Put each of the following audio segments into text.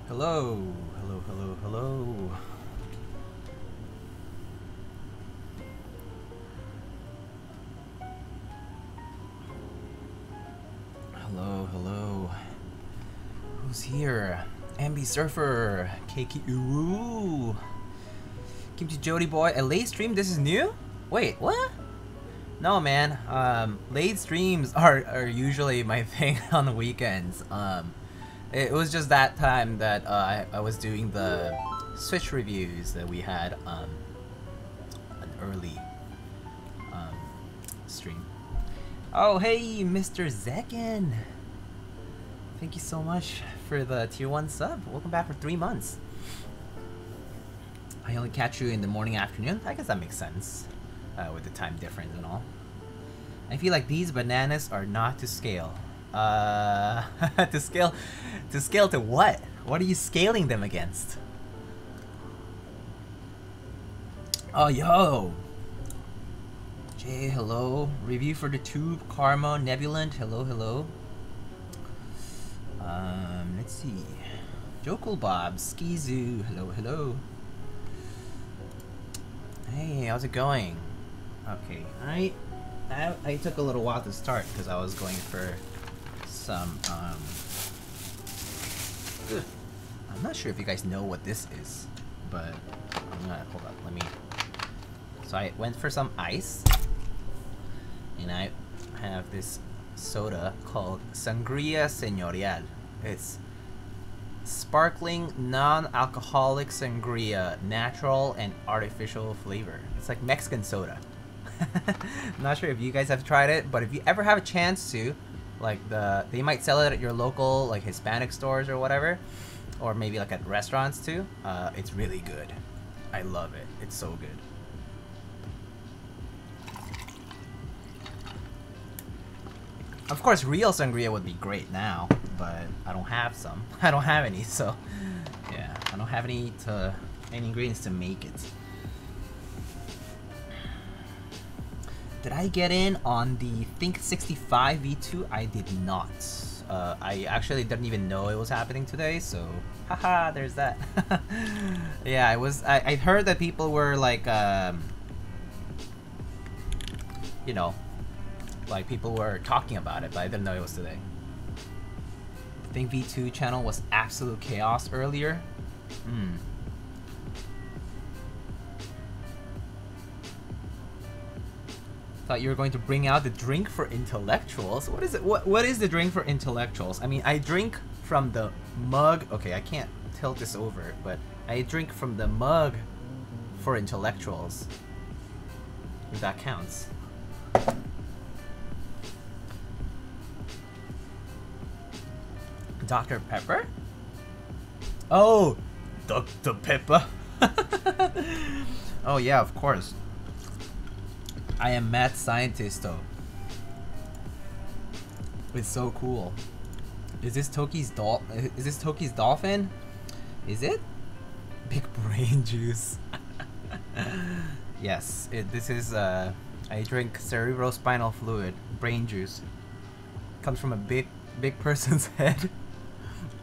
Hello, hello, hello, hello. Hello, hello. Who's here? MB Surfer, KK Ooh. Kimchi Jody Boy, a late stream? This is new? Wait, what? No, man. Late streams are usually my thing on the weekends. It was just that time that I was doing the Switch reviews that we had an early stream. Oh, hey, Mr. Zekin! Thank you so much for the tier 1 sub. Welcome back for 3 months. I only catch you in the morning, afternoon. I guess that makes sense with the time difference and all. I feel like these bananas are not to scale. To scale to what? What are you scaling them against? Oh, yo! Jay, hello. Review for the Tube, Karma, Nebulant, hello, hello. Let's see. Jokul Bob, Skizoo, hello, hello. Hey, how's it going? Okay, I took a little while to start because I was going for some, I'm not sure if you guys know what this is, but I'm gonna, hold up, let me, so I went for some ice, and I have this soda called Sangria Señorial. It's sparkling, non-alcoholic sangria, natural and artificial flavor. It's like Mexican soda. I'm not sure if you guys have tried it, but if you ever have a chance to, like they might sell it at your local like Hispanic stores or whatever, or maybe like at restaurants too. It's really good. I love it. It's so good. Of course, real sangria would be great now, but I don't have some. I don't have any, so yeah, I don't have any ingredients to make it. Did I get in on the Think 65 V2? I did not. I actually didn't even know it was happening today, so haha, there's that. Yeah, I heard that people were like, you know, like people were talking about it, but I didn't know it was today. I think V2 channel was absolute chaos earlier. Thought you were going to bring out the drink for intellectuals. What is it? What is the drink for intellectuals? I mean, I drink from the mug. Okay, I can't tilt this over, but I drink from the mug for intellectuals. If that counts. Dr. Pepper? Oh, Dr. Pepper. Oh yeah, of course. I am mad scientist though. It's so cool. Is this Toki's Dolphin? Is it? Big brain juice. Yes, this is I drink cerebrospinal fluid, brain juice. Comes from a big person's head.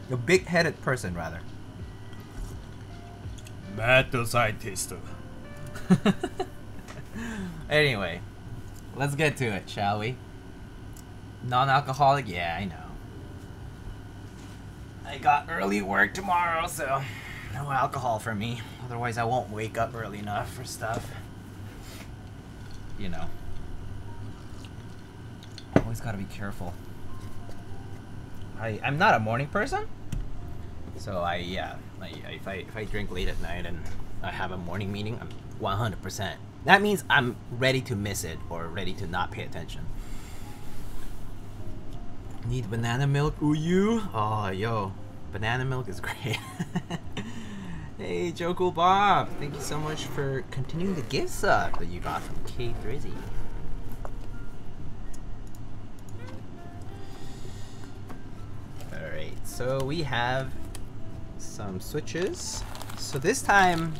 A big-headed person, rather. Mad scientist. Anyway, let's get to it, shall we? Non-alcoholic? Yeah, I know. I got early work tomorrow, so no alcohol for me. Otherwise, I won't wake up early enough for stuff. You know. Always gotta be careful. I'm not a morning person, so if I drink late at night and I have a morning meeting, I'm 100%. That means I'm ready to miss it or ready to not pay attention. Need banana milk, Uyu? Oh, yo, banana milk is great. Hey, Jokul Bob, thank you so much for continuing the gift sub that you got from K Drizzy. Alright, so we have some switches. So this time,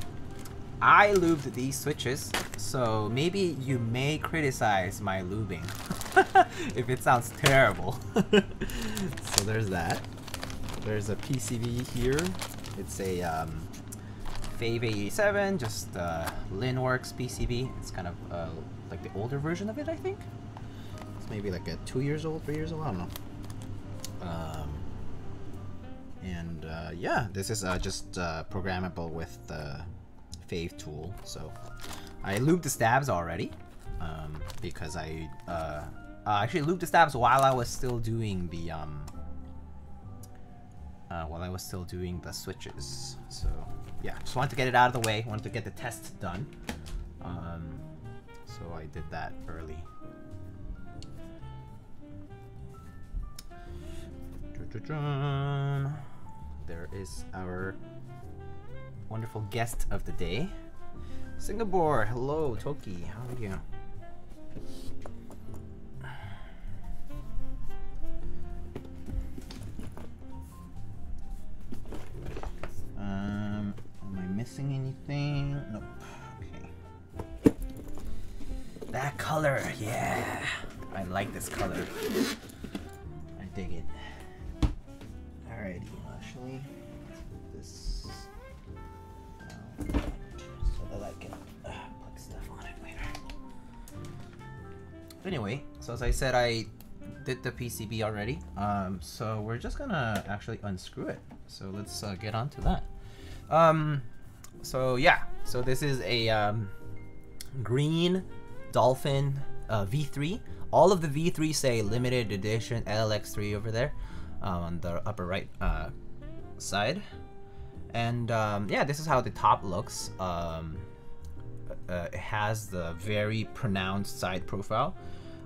I lubed these switches, so maybe you may criticize my lubing if it sounds terrible. So there's that. There's a PCV here It's a Fave 87, just Linworks PCB. It's kind of like the older version of it, I think. It's maybe like a 2 years old, 3 years old, I don't know. Yeah, this is just programmable with the Fave tool. So I lubed the stabs already because I actually lubed the stabs while I was still doing the switches. So yeah, just wanted to get it out of the way. Wanted to get the test done. So I did that early. There is our wonderful guest of the day, Singapore. Hello, Toki. How are you? Am I missing anything? Nope. Okay. That color, yeah. I like this color. I dig it. Alrighty, actually, this so that I can put stuff on it later. Anyway, so as I said, I did the PCB already. So we're just gonna actually unscrew it. So let's get on to that. So yeah, so this is a green Dolphin V3. All of the V3 say limited edition LX3 over there. On the upper right side, and yeah, this is how the top looks. It has the very pronounced side profile.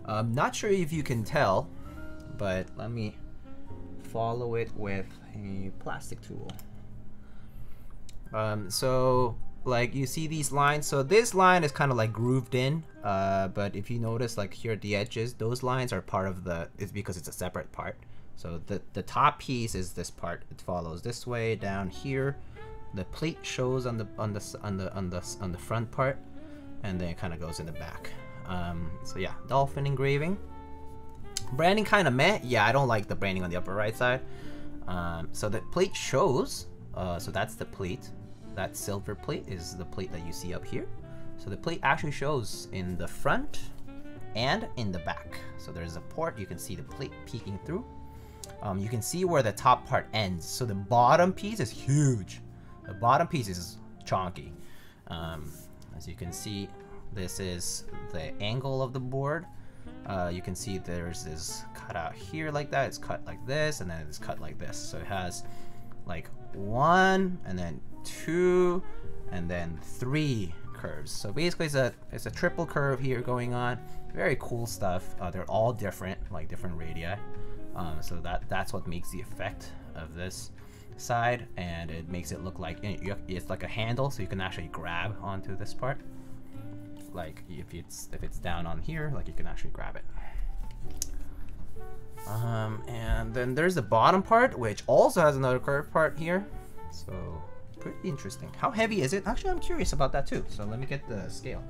Not sure if you can tell, but let me follow it with a plastic tool. So like you see these lines, so this line is kind of like grooved in, but if you notice, like here at the edges, those lines are part of the, it's because it's a separate part. So the top piece is this part. It follows this way down here. The plate shows on the front part, and then it kind of goes in the back. So yeah, Dolphin engraving. Branding kind of meh. Yeah, I don't like the branding on the upper right side. So the plate shows. So that's the plate. That silver plate is the plate that you see up here. So the plate actually shows in the front and in the back. So there's a port. You can see the plate peeking through. You can see where the top part ends. So the bottom piece is huge. The bottom piece is chunky. As you can see, this is the angle of the board. You can see there's this cut out here like that. It's cut like this, and then it's cut like this. So it has like 1, and then 2, and then 3 curves. So basically it's a triple curve here going on. Very cool stuff. They're all different, like different radii. So that's what makes the effect of this side, and it makes it look like it's like a handle, so you can actually grab onto this part. Like if it's down on here, like you can actually grab it. And then there's the bottom part, which also has another curved part here. So pretty interesting. How heavy is it? Actually, I'm curious about that too. So let me get the scale.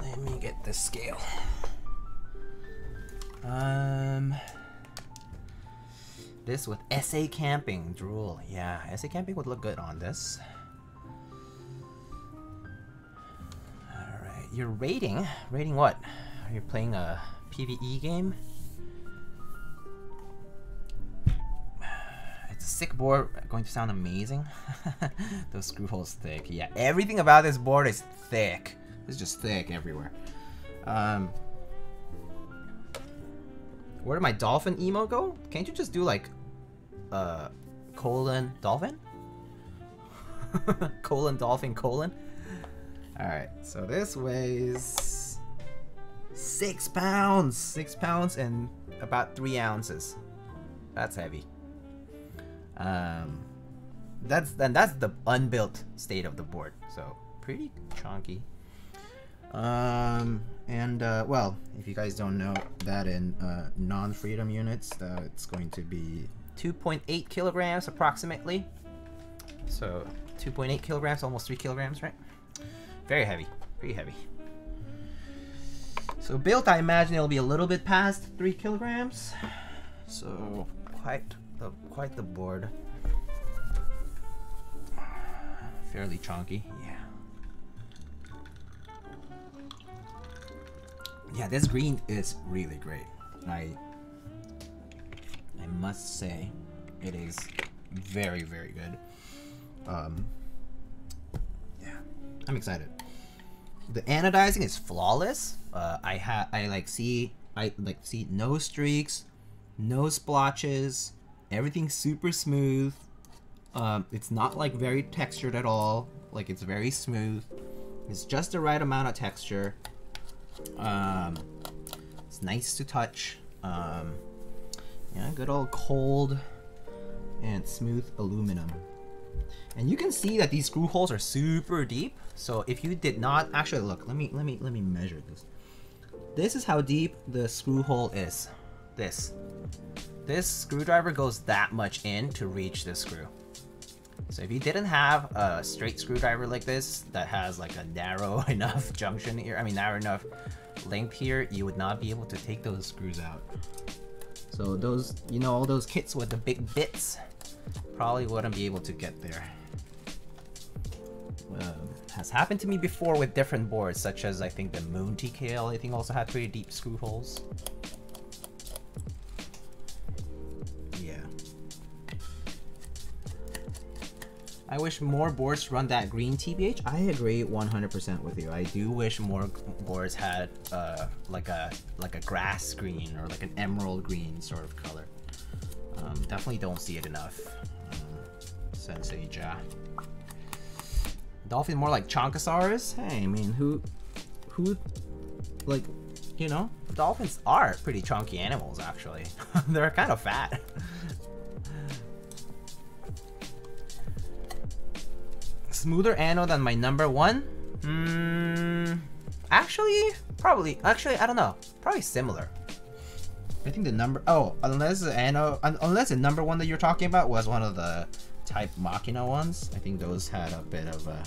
Let me get the scale. This with SA Camping drool. Yeah, SA Camping would look good on this. Alright, your rating? Rating what? Are you playing a PvE game? It's a sick board, going to sound amazing. Those screw holes thick. Yeah, everything about this board is thick. It's just thick everywhere. Where did my Dolphin emo go? Can't you just do like colon Dolphin? Colon Dolphin colon. Alright, so this weighs 6 pounds. 6 pounds and about 3 ounces. That's heavy. That's the unbuilt state of the board. So pretty chunky. Well, if you guys don't know that in non-freedom units, it's going to be 2.8 kilograms approximately. So 2.8 kilograms, almost 3 kilograms, right? Very heavy, pretty heavy. So built, I imagine it'll be a little bit past 3 kilograms. So quite the board. Fairly chunky, yeah. Yeah, this green is really great. I must say, it is very, very good. Yeah, I'm excited. The anodizing is flawless. I see no streaks, no splotches. Everything's super smooth. It's not like very textured at all. Like, it's very smooth. It's just the right amount of texture. It's nice to touch. Yeah, good old cold and smooth aluminum. And you can see that these screw holes are super deep. So if you did not actually look, let me measure this. This is how deep the screw hole is. This screwdriver goes that much in to reach this screw. So if you didn't have a straight screwdriver like this that has like a narrow enough junction here, I mean narrow enough length here, you would not be able to take those screws out. So those, you know, all those kits with the big bits probably wouldn't be able to get there. Has happened to me before with different boards, such as I think the Moon TKL, I think also had pretty deep screw holes. Yeah. I wish more boards run that green TBH. I agree 100% with you. I do wish more boards had like a grass green or like an emerald green sort of color. Definitely don't see it enough. Sensei Ja. Dolphin more like Chonkosaurus? Hey, I mean, who, like, you know, dolphins are pretty chunky animals, actually. They're kind of fat. Smoother anode than my #1? Actually, I don't know. Probably similar. I think the unless the #1 that you're talking about was one of the Type Machina ones, I think those had a bit of a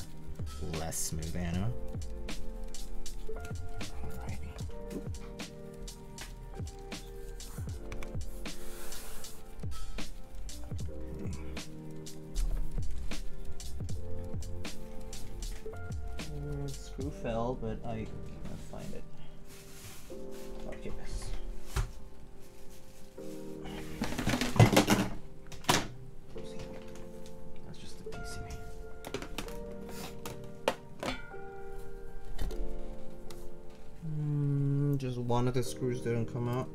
less smooth anode. Alrighty. Screw fell, but I can't find it. Okay. That's just a PCB. Just one of the screws didn't come out.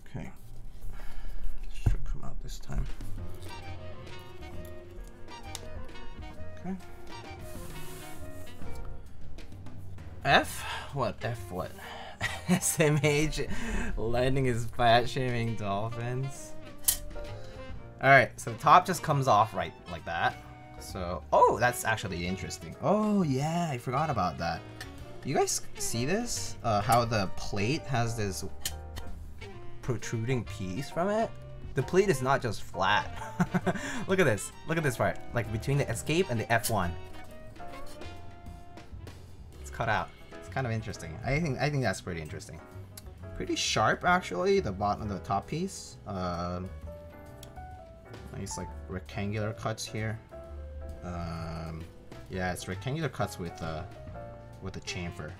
Okay. Should come out this time. Okay. F? What? F what? SMH landing is fat shaming dolphins. Alright, so the top just comes off right like that. So, oh, that's actually interesting. Oh yeah, I forgot about that. You guys see this? How the plate has this protruding piece from it? The plate is not just flat. Look at this. Look at this part. Like between the escape and the F1. It's cut out. It's kind of interesting. I think that's pretty interesting. Pretty sharp actually, the bottom, the top piece. Nice like rectangular cuts here. Yeah, it's rectangular cuts with a chamfer.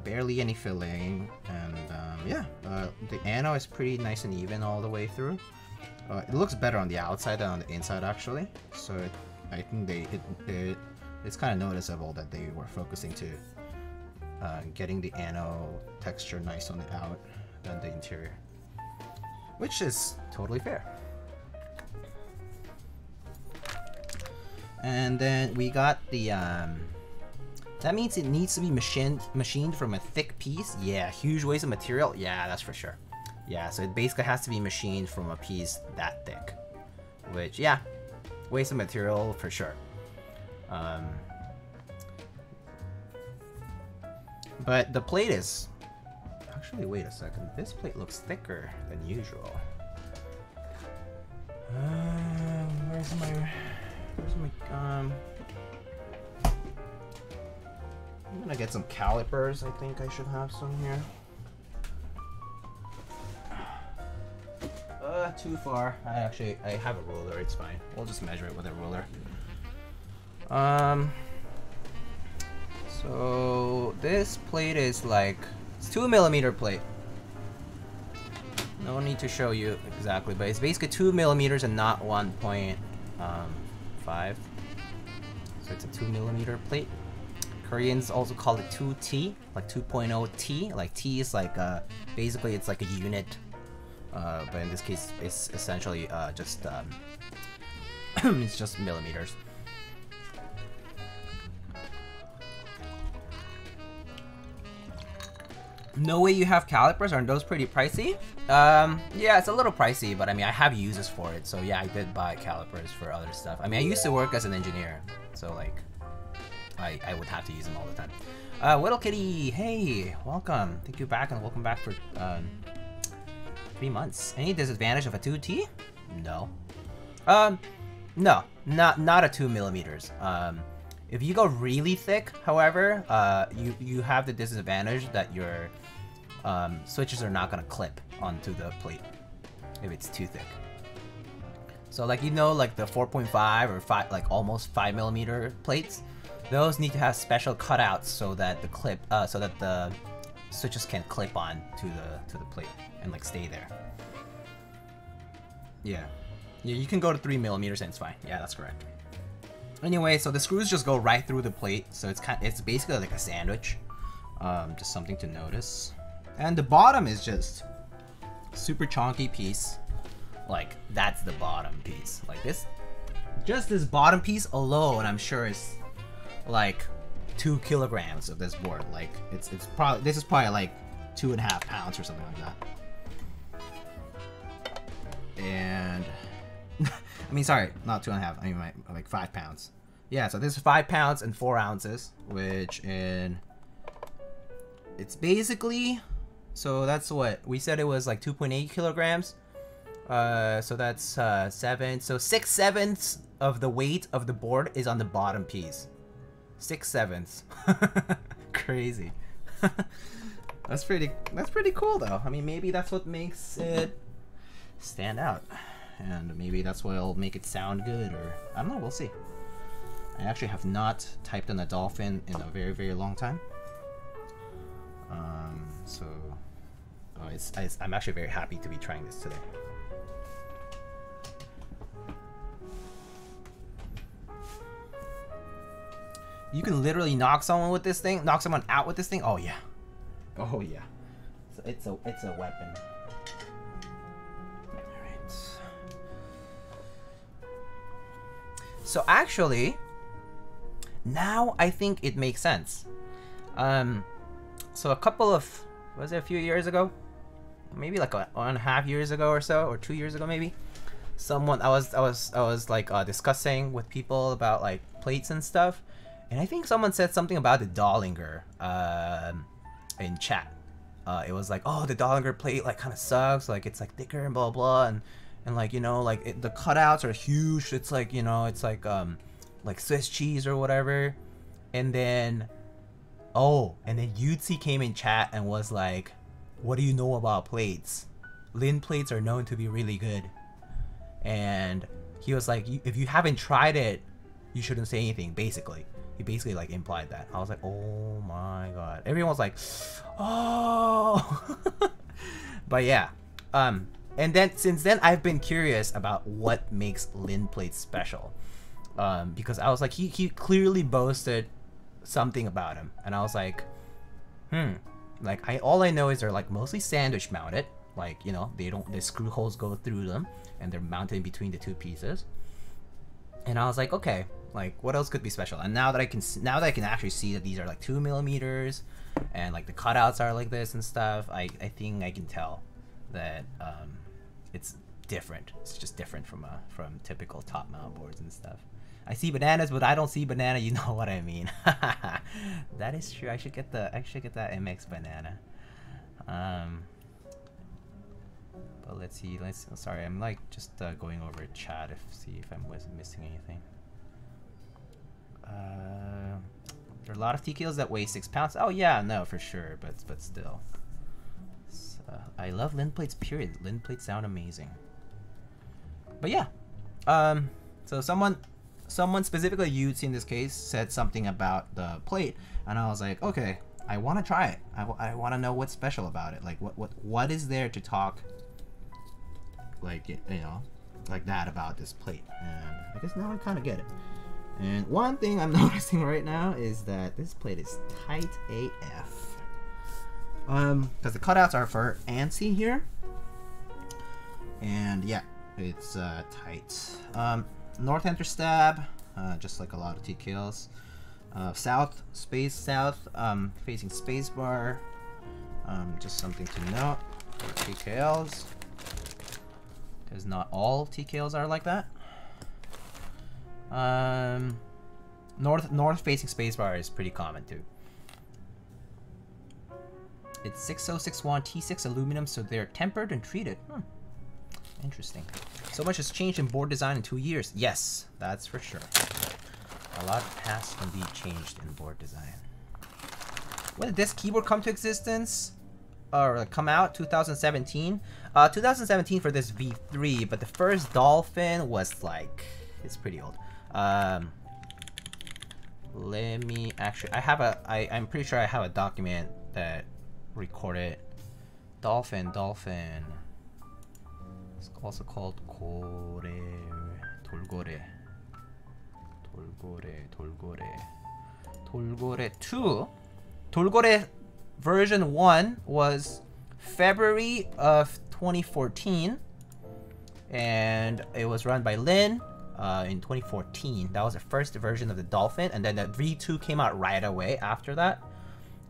Barely any filling, and yeah, the anode is pretty nice and even all the way through. It looks better on the outside than on the inside actually, so I think it's kind of noticeable that they were focusing to getting the anode texture nice on the out than the interior, which is totally fair. And then we got the that means it needs to be machined from a thick piece. Yeah, huge waste of material. Yeah, that's for sure. Yeah, so it basically has to be machined from a piece that thick, which, yeah, waste of material for sure. But the plate is actually, wait a second, this plate looks thicker than usual. Where's where's my I'm gonna get some calipers. I think I should have some here. Too far. I have a ruler. It's fine. We'll just measure it with a ruler. So this plate is like, it's 2mm plate. No need to show you exactly, but it's basically 2mm and not 1.5. So it's a 2mm plate. Koreans also call it 2T, like 2.0 T. Like T is like basically it's like a unit, but in this case it's essentially just it's just millimeters. No way you have calipers? Aren't those pretty pricey? Yeah, it's a little pricey, but I mean I have uses for it, so yeah, I did buy calipers for other stuff. I mean I used to work as an engineer, so like I would have to use them all the time. Whittle Kitty, hey, welcome. Thank you back and welcome back for 3 months. Any disadvantage of a 2T? No. No, not a 2mm. If you go really thick, however, you have the disadvantage that your switches are not gonna clip onto the plate if it's too thick. So like, you know, like the 4.5 or 5, like almost 5mm plates, those need to have special cutouts so that the the switches can clip on to the plate and like stay there. Yeah, you can go to 3mm and it's fine. Yeah, that's correct. Anyway, so the screws just go right through the plate, so it's basically like a sandwich. Just something to notice. And the bottom is just super chunky piece. Like that's the bottom piece. Like this, just this bottom piece alone, I'm sure is like 2 kilograms of this board. Like it's probably, this is probably like 2.5 pounds or something like that. And I mean, sorry, not 2.5. I mean like 5 pounds. Yeah, so this is 5 pounds and 4 ounces, which in it's basically, so that's what we said, it was like 2.8 kilograms. So that's 7. So 6/7 of the weight of the board is on the bottom piece. 6/7. Crazy. That's pretty cool though. I mean, maybe that's what makes it stand out, and maybe that's what'll make it sound good, or I don't know. We'll see. I actually have not typed on a Dolphin in a very, very long time. So I'm actually very happy to be trying this today. You can literally knock someone with this thing, knock someone out with this thing. Oh yeah, oh yeah. So it's a weapon. All right. So actually, now I think it makes sense. So a couple of, was it a few years ago? Maybe like 1.5 years ago or so, or 2 years ago maybe. Someone I was like discussing with people about like plates and stuff, and I think someone said something about the Dollinger in chat. It was like, oh, the Dollinger plate like kind of sucks, like it's like thicker and blah blah, and like, you know, like the cutouts are huge. It's like, you know, it's like Swiss cheese or whatever. And then Yutzi came in chat and was like, what do you know about plates? Lin plates are known to be really good. And he was like, if you haven't tried it, you shouldn't say anything, basically. He basically like implied that. I was like, oh my god. Everyone was like, oh. But yeah. And then since then I've been curious about what makes Lin plates special. Because I was like, he clearly boasted something about him, and I was like, like all I know is they're like mostly sandwich mounted, like, you know, the screw holes go through them and they're mounted in between the 2 pieces. And I was like, okay, like what else could be special? And now that I can actually see that these are like 2mm and like the cutouts are like this and stuff, I think I can tell that it's different. It's just different from typical top mount boards and stuff. I see bananas, but I don't see banana. You know what I mean. That is true. I should get that MX banana. But let's see. Sorry, I'm like just going over chat see if I'm missing anything. There are a lot of TKLs that weigh 6 pounds. Oh yeah, no, for sure, but still. I love lint plates. Period. Lint plates sound amazing. But yeah, so someone specifically you'd see in this case said something about the plate, and I was like, okay, I want to try it. I want to know what's special about it. Like what is there to talk like like that about this plate? And I guess now I kind of get it. And one thing I'm noticing right now is that this plate is tight AF. Because the cutouts are for ANSI here. And yeah, it's tight. North enter stab, just like a lot of TKLs. South, facing spacebar. Just something to note for TKLs. Because not all TKLs are like that. North facing spacebar is pretty common too. It's 6061 T6 aluminum, so they're tempered and treated. Interesting. So much has changed in board design in 2 years. Yes, that's for sure. A lot has indeed changed in board design. When did this keyboard come to existence? Or come out? 2017? 2017 for this V3, but the first Dolphin was like, it's pretty old. Let me actually, I'm pretty sure I have a document that recorded Dolphin. It's also called Dolgore 2. Dolgore version 1 was February of 2014, and it was run by Lin in 2014. That was the first version of the Dolphin, and then the V2 came out right away after that,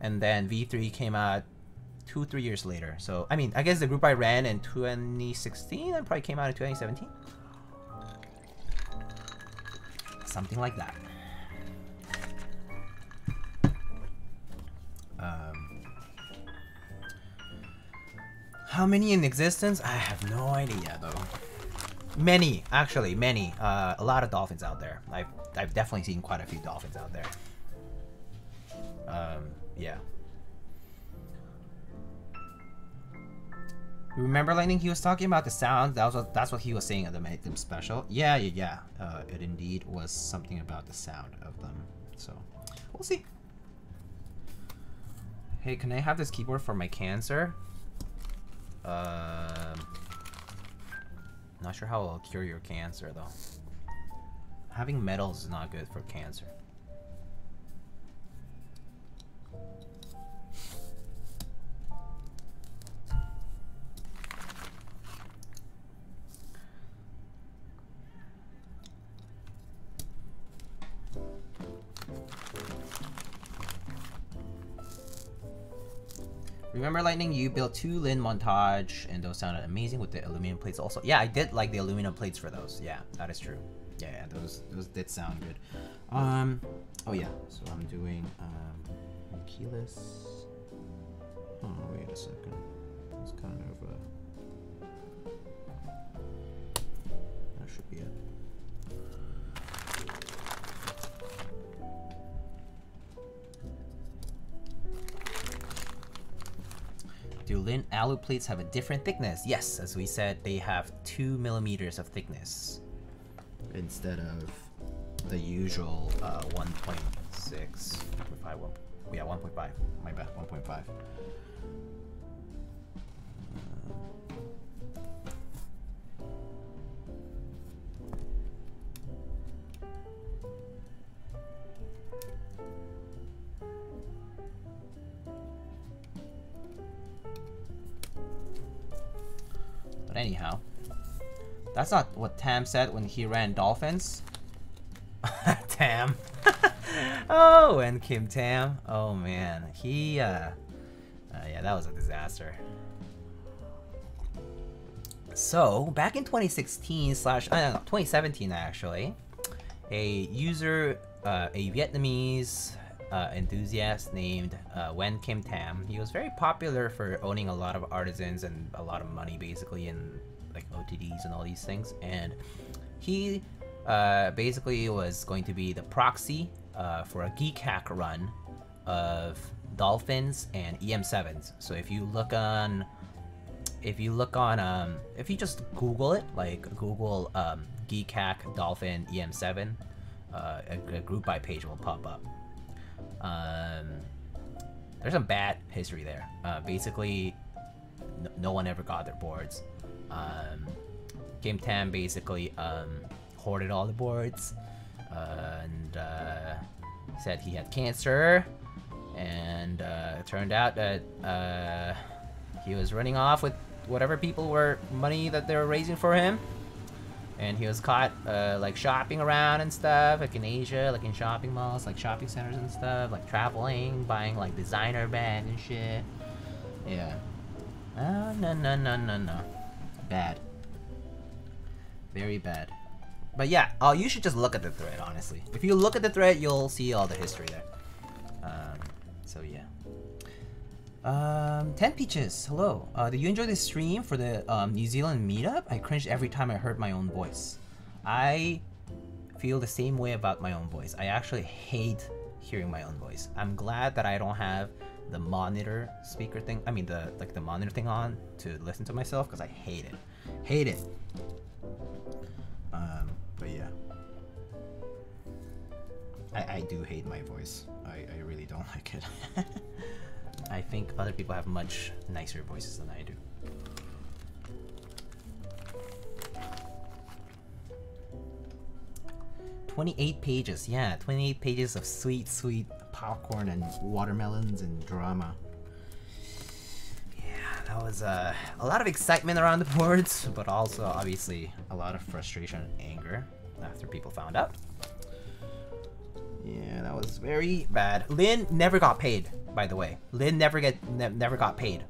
and then V3 came out 2-3 years later. So I mean, I guess the group I ran in 2016 and probably came out in 2017, something like that. How many in existence? I have no idea though. Many, actually, many. A lot of Dolphins out there. I've definitely seen quite a few Dolphins out there. Yeah. Remember, Lightning? He was talking about the sound. That's what he was saying that made them special. Yeah. It indeed was something about the sound of them. So we'll see. Hey, can I have this keyboard for my cancer? Not sure how it'll cure your cancer though. Having metals is not good for cancer. Remember, Lightning, you built 2 Lin montage, and those sounded amazing with the aluminum plates also. Yeah, I did like the aluminum plates for those. Yeah, that is true. Yeah, those did sound good. Oh yeah, so I'm doing keyless. Oh, wait a second. It's kind of that should be it. Do Lin alu plates have a different thickness? Yes, as we said, they have 2 millimeters of thickness instead of the usual 1.6. Yeah, 1.5. My bad, 1.5. But anyhow, that's not what Tam said when he ran Dolphins. Tam. Oh, and Kim Tam. Oh man, he yeah, that was a disaster. So back in 2016 slash 2017 actually, a user, a Vietnamese enthusiast named Wen Kim Tam. He was very popular for owning a lot of artisans and a lot of money, basically, in like OTDs and all these things. And he basically was going to be the proxy for a geek hack run of Dolphins and EM7s. So if you just Google it, like Google geek hack Dolphin EM7, a group buy page will pop up. There's some bad history there. Basically, no one ever got their boards. Kim Tam basically hoarded all the boards and said he had cancer, and it turned out that he was running off with whatever people were money that they were raising for him, and he was caught like shopping around and stuff, like in Asia, like in shopping malls, like shopping centers and stuff, like traveling, buying like designer bags and shit. Yeah. No. Bad. Very bad. But yeah, you should just look at the thread, honestly. If you look at the thread, you'll see all the history there. So yeah. 10 Peaches, hello. Did you enjoy the stream for the New Zealand meetup? I cringed every time I heard my own voice. I feel the same way about my own voice. I actually hate hearing my own voice. I'm glad that I don't have the monitor speaker thing. I mean the monitor thing on to listen to myself, because I hate it. Hate it. But yeah. I do hate my voice. I really don't like it. I think other people have much nicer voices than I do. "28 pages, yeah, 28 pages of sweet, sweet popcorn and watermelons and drama. Yeah, that was a lot of excitement around the boards, but also obviously a lot of frustration and anger after people found out. Yeah, that was very bad. Lynn never got paid, by the way. Lynn never got paid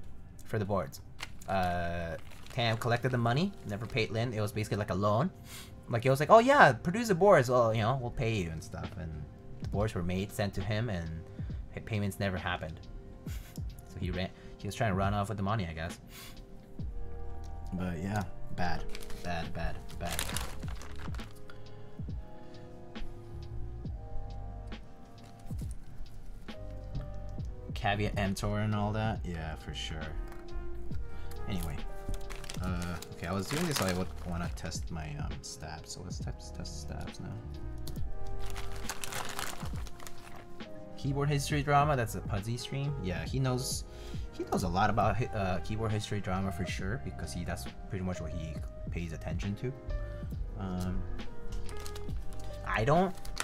for the boards. Tam collected the money, never paid Lynn. It was basically like a loan. Like, it was like, oh yeah, produce the boards, well, you know, we'll pay you and stuff. And the boards were made, sent to him, and payments never happened. So he was trying to run off with the money, I guess. But yeah, bad. Caveat emptor and all that, yeah, for sure. Anyway, okay, I was doing this so I would want to test my stabs. So let's test stabs now. Keyboard history drama. That's a Pudzy stream. Yeah, he knows a lot about keyboard history drama for sure, because that's pretty much what he pays attention to.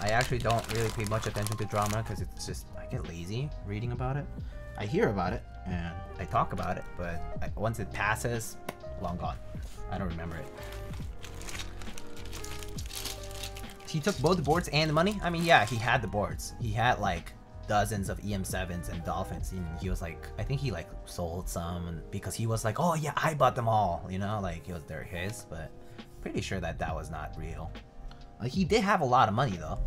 I actually don't really pay much attention to drama, because it's just, I get lazy reading about it. I hear about it and I talk about it, but once it passes, long gone. I don't remember it. He took both the boards and the money? I mean, yeah, he had the boards. He had like dozens of EM7s and Dolphins. And he was like, I think he like sold some because he was like, oh yeah, I bought them all, you know, like they're his, but pretty sure that was not real. Like, he did have a lot of money though.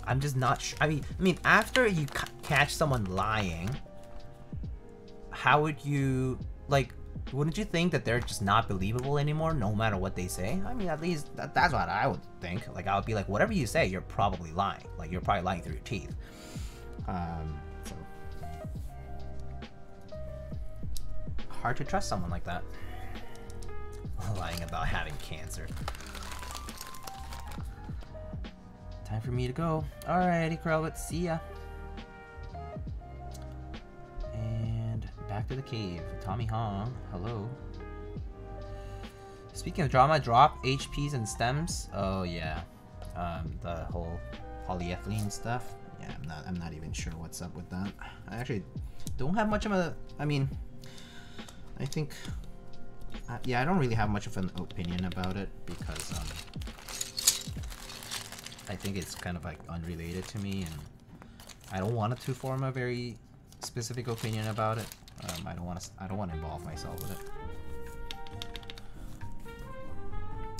I'm just not sure. I mean, after you catch someone lying, how would you, like, wouldn't you think that they're just not believable anymore, no matter what they say? I mean, at least that's what I would think. Like, I would be like, whatever you say, you're probably lying. Like, you're probably lying through your teeth. So hard to trust someone like that. Lying about having cancer. Time for me to go. Alrighty, Krelwitz, see ya. And back to the cave. Tommy Hong, hello. Speaking of drama, drop HPs and stems. Oh yeah, the whole polyethylene stuff. Yeah, I'm not even sure what's up with that. I actually don't have much of a. I mean, I think. Yeah, I don't really have much of an opinion about it because I think it's kind of like unrelated to me, and I don't want it to form a very specific opinion about it. I don't want to involve myself with it.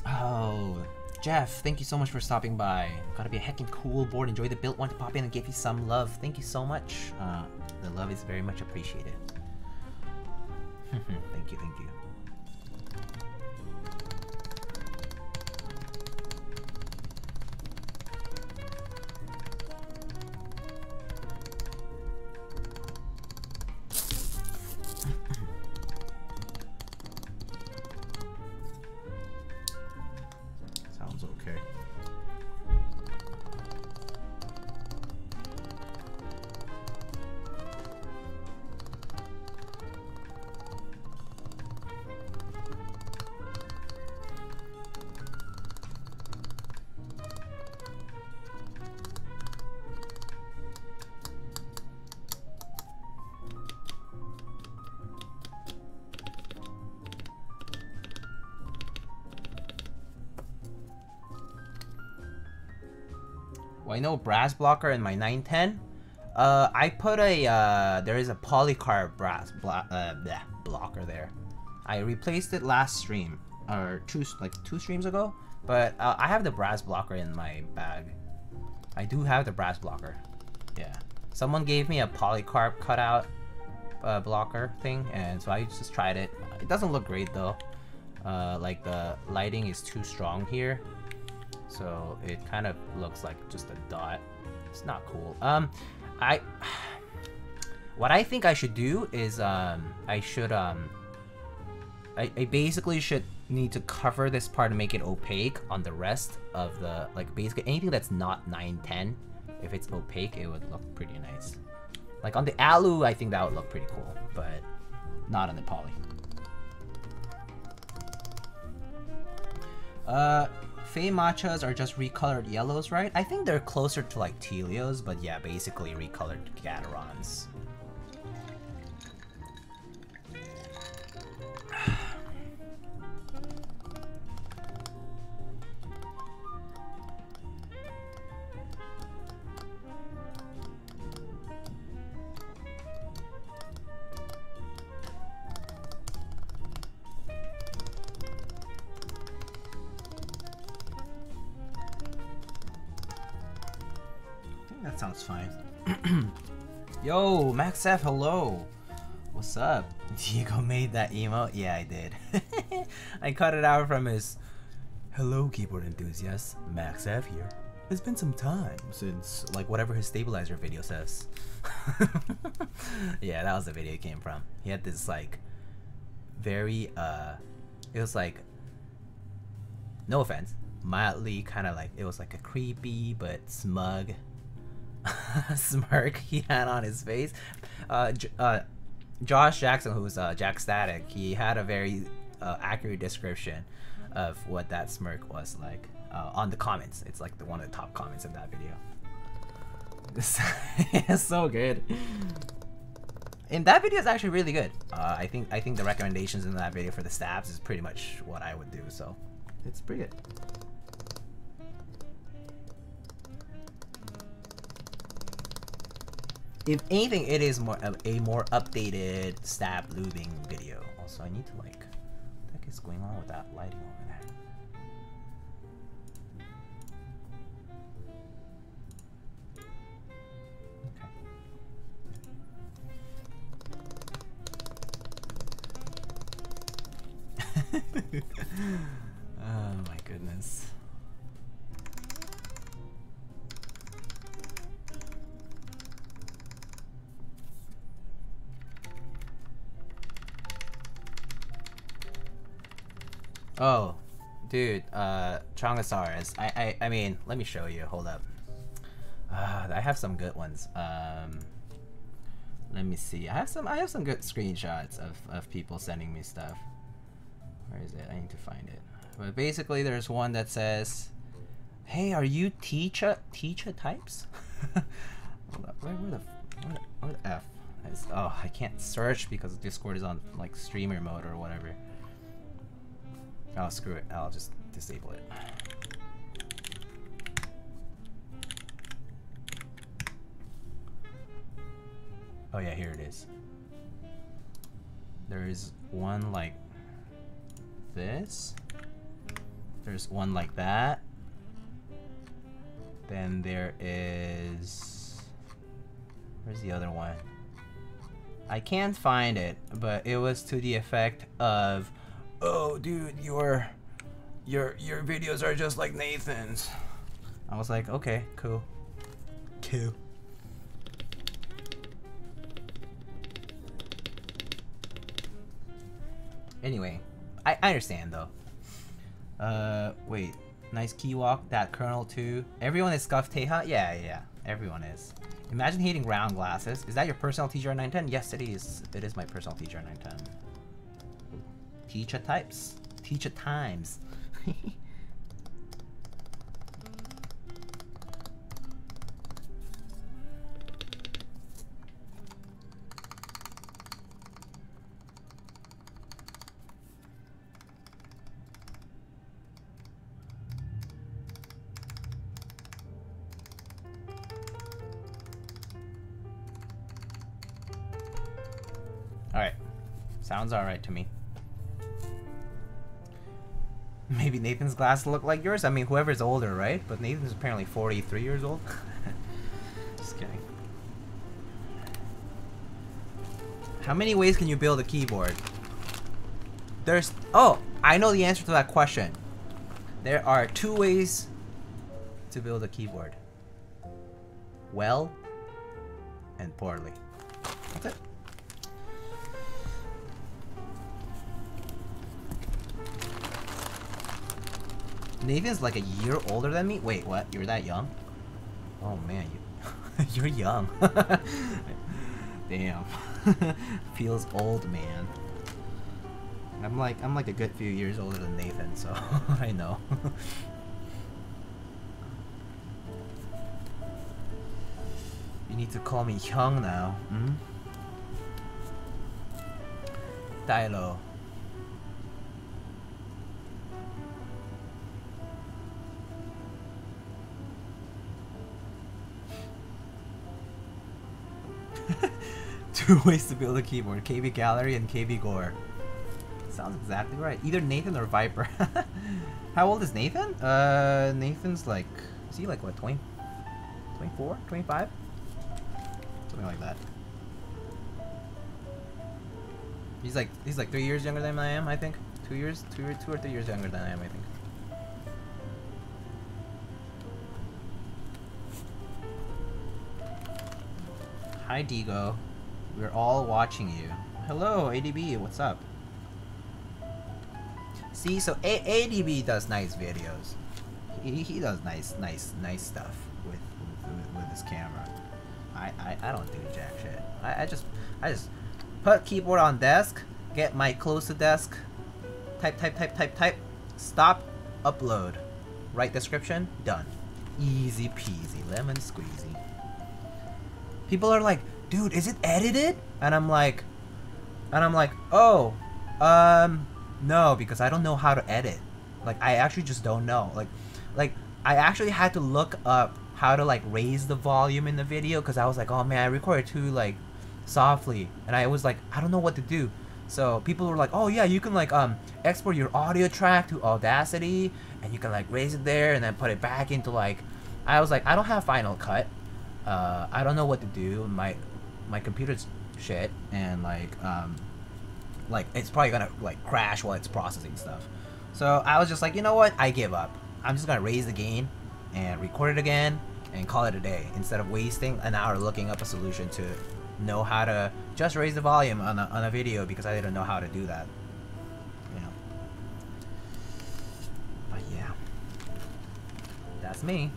Oh, Jeff, thank you so much for stopping by. Gotta be a heckin' cool board. Enjoy the build. Want to pop in and give you some love. Thank you so much. The love is very much appreciated. Thank you, thank you. Sounds okay. Well, I know brass blocker in my 910. I put a there is a polycarb brass blocker there. I replaced it last stream or two streams ago, but I have the brass blocker in my bag. I do have the brass blocker. Yeah, someone gave me a polycarb cutout blocker thing, and so I just tried it. It doesn't look great though. Like the lighting is too strong here. So it kind of looks like just a dot. It's not cool. What I think I should do is I basically should need to cover this part and make it opaque on the rest of the, like, basically anything that's not 910. If it's opaque, it would look pretty nice. Like on the alu, I think that would look pretty cool, but not on the poly. Fey matchas are just recolored yellows, right? I think they're closer to like Telios, but yeah, basically recolored Gaterons. That sounds fine. Yo, Max F, hello. What's up? Diego made that emote? Yeah, I did. I cut it out from his hello keyboard enthusiast, Max F here. It's been some time since, like, whatever his stabilizer video says. Yeah, that was the video it came from. He had this, like, very, it was like, no offense, mildly kind of like, it was like a creepy but smug smirk he had on his face. Josh Jackson, who's Jack Static, he had a very accurate description of what that smirk was like on the comments. It's like one of the top comments in that video. It's so good. And that video is actually really good. I think the recommendations in that video for the stabs is pretty much what I would do, so it's pretty good. If anything, it is a more updated stab lubing video. Also, I need to, like, what the heck is going on with that lighting over there? Okay. Oh my goodness. Oh, dude, Chongosaurus. I mean, let me show you. Hold up. I have some good ones. Let me see. I have some good screenshots of people sending me stuff. Where is it? I need to find it. But basically, there's one that says, "Hey, are you Teacha types?" Hold up. Where the F? Oh, I can't search because Discord is on like streamer mode or whatever. Oh, screw it. I'll just disable it. Oh yeah, here it is. There is one like this. There's one like that. Then there is... Where's the other one? I can't find it, but it was to the effect of, "Oh, dude, your videos are just like Nathan's." I was like, okay, cool. Cool. Anyway, I understand though. Wait, nice key walk. That Colonel too. Everyone is scuffed Teha? Yeah, everyone is. Imagine hating round glasses. Is that your personal TGR910? Yes, it is. It is my personal TGR910. Teacher types. Teacher times. Alright. Sounds alright to me. Maybe Nathan's glasses look like yours? I mean, whoever's older, right? But Nathan's apparently 43 years old. Just kidding. How many ways can you build a keyboard? There's... Oh! I know the answer to that question. There are 2 ways to build a keyboard. Well and poorly. That's it. Nathan's like a year older than me? Wait, what? You're that young? Oh man, you're young. Damn. Feels old, man. I'm like a good few years older than Nathan, so I know. You need to call me young now, hmm? Dilo. Two ways to build a keyboard: KB Gallery and KB Gore. Sounds exactly right. Either Nathan or Viper. How old is Nathan? Nathan's like, is he like what, 20? 24? 25? Something like that. He's like 3 years younger than I am, I think. 2 or 3 years younger than I am, I think. Hi Digo. We're all watching you. Hello, ADB, what's up? See, so ADB does nice videos. He does nice stuff with his camera. I don't do jack shit. I just put keyboard on desk, get mic close to desk, type, stop, upload, write description, done. Easy peasy, lemon squeezy. People are like, dude, is it edited? And I'm like, oh, no, because I don't know how to edit. Like, I actually just don't know. Like I actually had to look up how to like raise the volume in the video, because I was like, oh man, I recorded too like softly, and I was like, I don't know what to do. So people were like, oh yeah, you can like export your audio track to Audacity, and you can like raise it there and then put it back into like, I was like, I don't have Final Cut. I don't know what to do. My computer's shit, and like it's probably gonna like crash while it's processing stuff. So I was just like, you know what? I give up. I'm just gonna raise the gain and record it again and call it a day, instead of wasting an hour looking up a solution to know how to just raise the volume on a video, because I didn't know how to do that. You know. But yeah, that's me.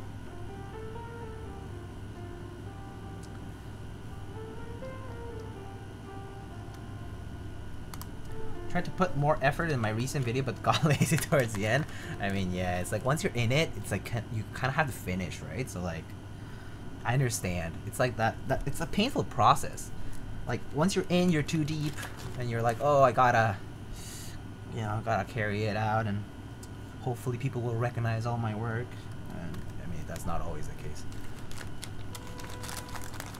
Tried to put more effort in my recent video, but got lazy towards the end. I mean, yeah, it's like once you're in it, it's like you kind of have to finish, right? So like, I understand. It's like that it's a painful process. Like once you're in, you're too deep, and you're like, oh, I gotta carry it out, and hopefully people will recognize all my work. And I mean, that's not always the case.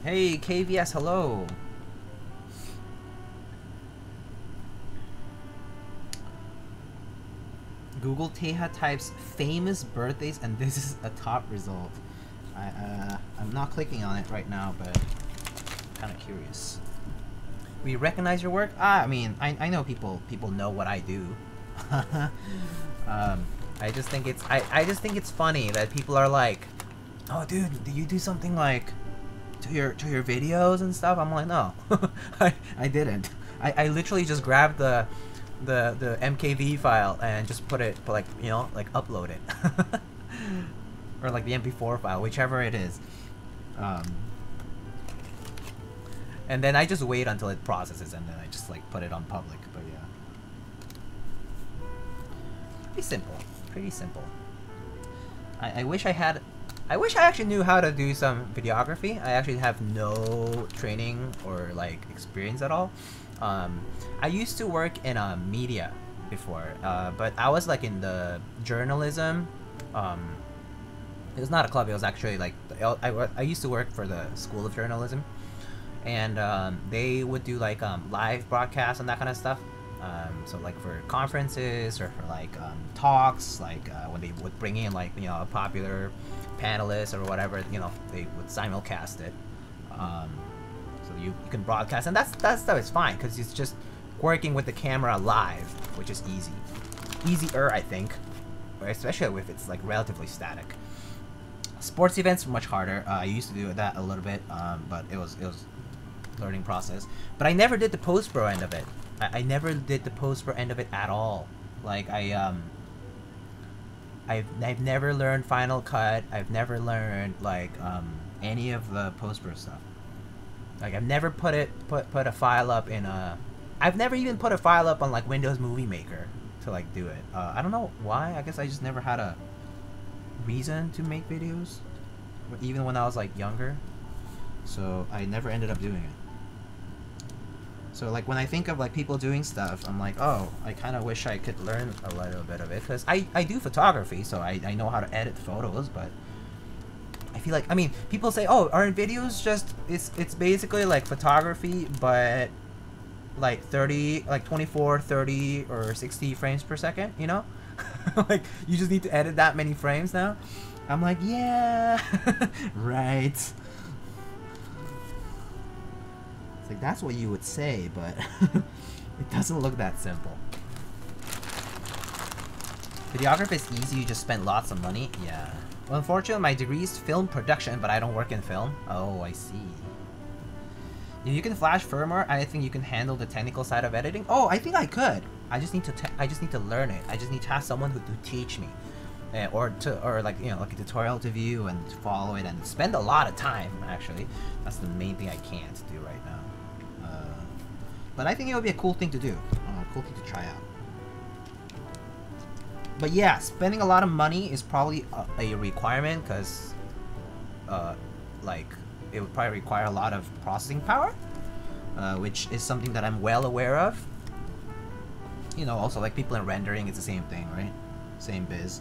Hey, KVS, hello. Google Teha types famous birthdays, and this is a top result. I'm not clicking on it right now, but I'm kind of curious. We recognize your work? I mean, I know people know what I do. I just think it's funny that people are like, "Oh, dude, do you do something like to your videos and stuff?" I'm like, no, I didn't. I literally just grabbed the MKV file and just put like, you know, like upload it, or like the MP4 file, whichever it is. And then I just wait until it processes, and then I just like put it on public. But yeah, pretty simple. Pretty simple. I wish I actually knew how to do some videography. I actually have no training or like experience at all. I used to work in media before, but I was like in the journalism. It was not a club. It was actually like I used to work for the School of Journalism, and they would do like live broadcasts and that kind of stuff. So like for conferences or for like talks, like when they would bring in like, you know, a popular panelist or whatever, you know, they would simulcast it. So you can broadcast, and that stuff is fine because it's just working with the camera live, which is easier, I think, especially if it's like relatively static. Sports events are much harder. I used to do that a little bit, but it was learning process. But I never did the post-pro end of it. I never did the post-pro end of it at all. Like I've never learned Final Cut. I've never learned like any of the post-pro stuff. Like I've never put a file up in a. I've never even put a file up on like Windows Movie Maker to like do it. I don't know why. I guess I just never had a reason to make videos, even when I was like younger. So I never ended up doing it. So like when I think of like people doing stuff, I'm like, oh, I kind of wish I could learn a little bit of it, because I do photography, so I know how to edit photos, but I feel like, I mean, people say, oh, aren't videos just, it's basically like photography, but like 24, 30, or 60 frames per second, you know? Like, you just need to edit that many frames now? I'm like, yeah, right. It's like, that's what you would say, but it doesn't look that simple. Videography is easy, you just spend lots of money. Yeah. Well, unfortunately, my degree is film production, but I don't work in film. Oh, I see. If you can flash firmware, I think you can handle the technical side of editing. Oh, I think I could. I just need to learn it. I just need to have someone who to teach me, or like, you know, like a tutorial to view and to follow it and spend a lot of time. Actually, that's the main thing I can't do right now. But I think it would be a cool thing to do. Cool thing to try out. But yeah, spending a lot of money is probably a requirement, because like it would probably require a lot of processing power, which is something that I'm well aware of. You know, also like people in rendering, it's the same thing, right? Same biz.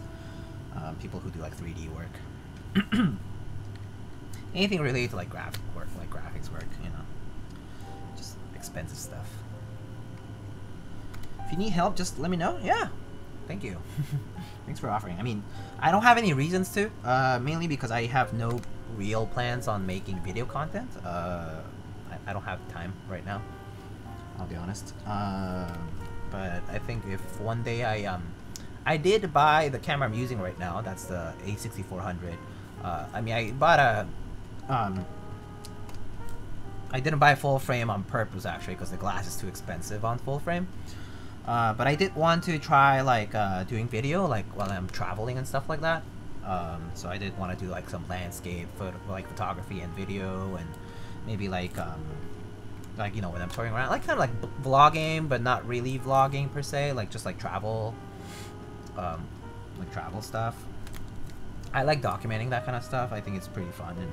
People who do like 3D work. Anything related to like graphic work, like graphics work, you know. Just expensive stuff. If you need help, just let me know. Yeah. Thank you. Thanks for offering. I mean, I don't have any reasons to, mainly because I have no real plans on making video content. I don't have time right now, I'll be honest. But I think if one day I did buy the camera I'm using right now, that's the A6400. I mean, I bought a, I didn't buy a full frame on purpose, actually, because the glass is too expensive on full frame. But I did want to try like doing video, like while I'm traveling and stuff like that. So I did want to do like some landscape like photography and video, and maybe like you know, when I'm touring around, like kind of like vlogging, but not really vlogging per se, like just like travel, like travel stuff. I like documenting that kind of stuff. I think it's pretty fun, and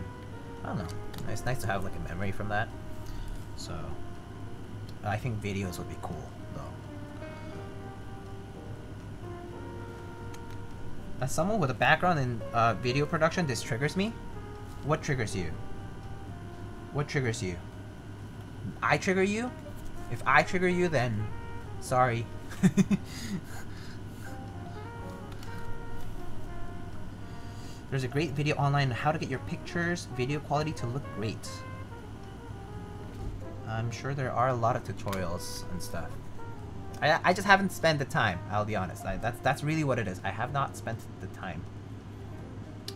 I don't know, it's nice to have like a memory from that. So I think videos would be cool. As someone with a background in video production, this triggers me. What triggers you? What triggers you? I trigger you? If I trigger you, then sorry. There's a great video online on how to get your pictures, video quality to look great. I'm sure there are a lot of tutorials and stuff. I just haven't spent the time, I'll be honest. That's really what it is. I have not spent the time.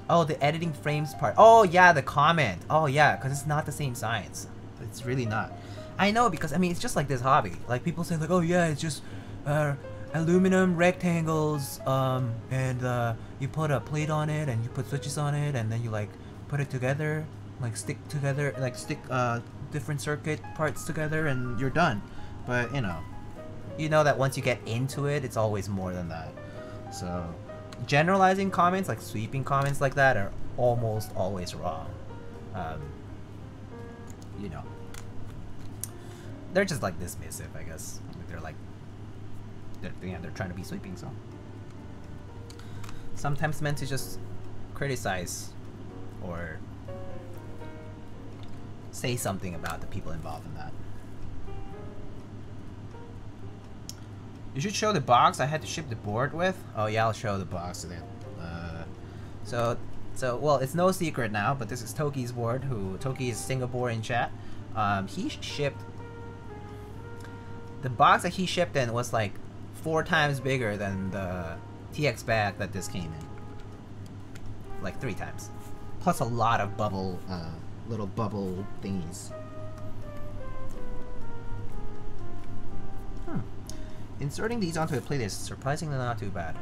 Oh, the editing frames part. Oh, yeah, the comment. Oh, yeah, because it's not the same science. It's really not. I know, because, I mean, it's just like this hobby. Like, people say, like, oh, yeah, it's just aluminum rectangles, and you put a plate on it, and you put switches on it, and then you, like, put it together, like, stick different circuit parts together, and you're done. But, you know that once you get into it, it's always more than that. So generalizing comments, like sweeping comments like that, are almost always wrong. They're just like dismissive, I guess. They're like, they're trying to be sweeping, so sometimes meant to just criticize or say something about the people involved in that. You should show the box I had to ship the board with. Oh yeah, I'll show the box then. So well, it's no secret now, but this is Toki's board. Toki is Singapore in chat. He shipped the box that he shipped in was like 4 times bigger than the TX bag that this came in. Like 3 times, plus a lot of bubble, little bubble thingies. Inserting these onto a playlist is surprisingly not too bad.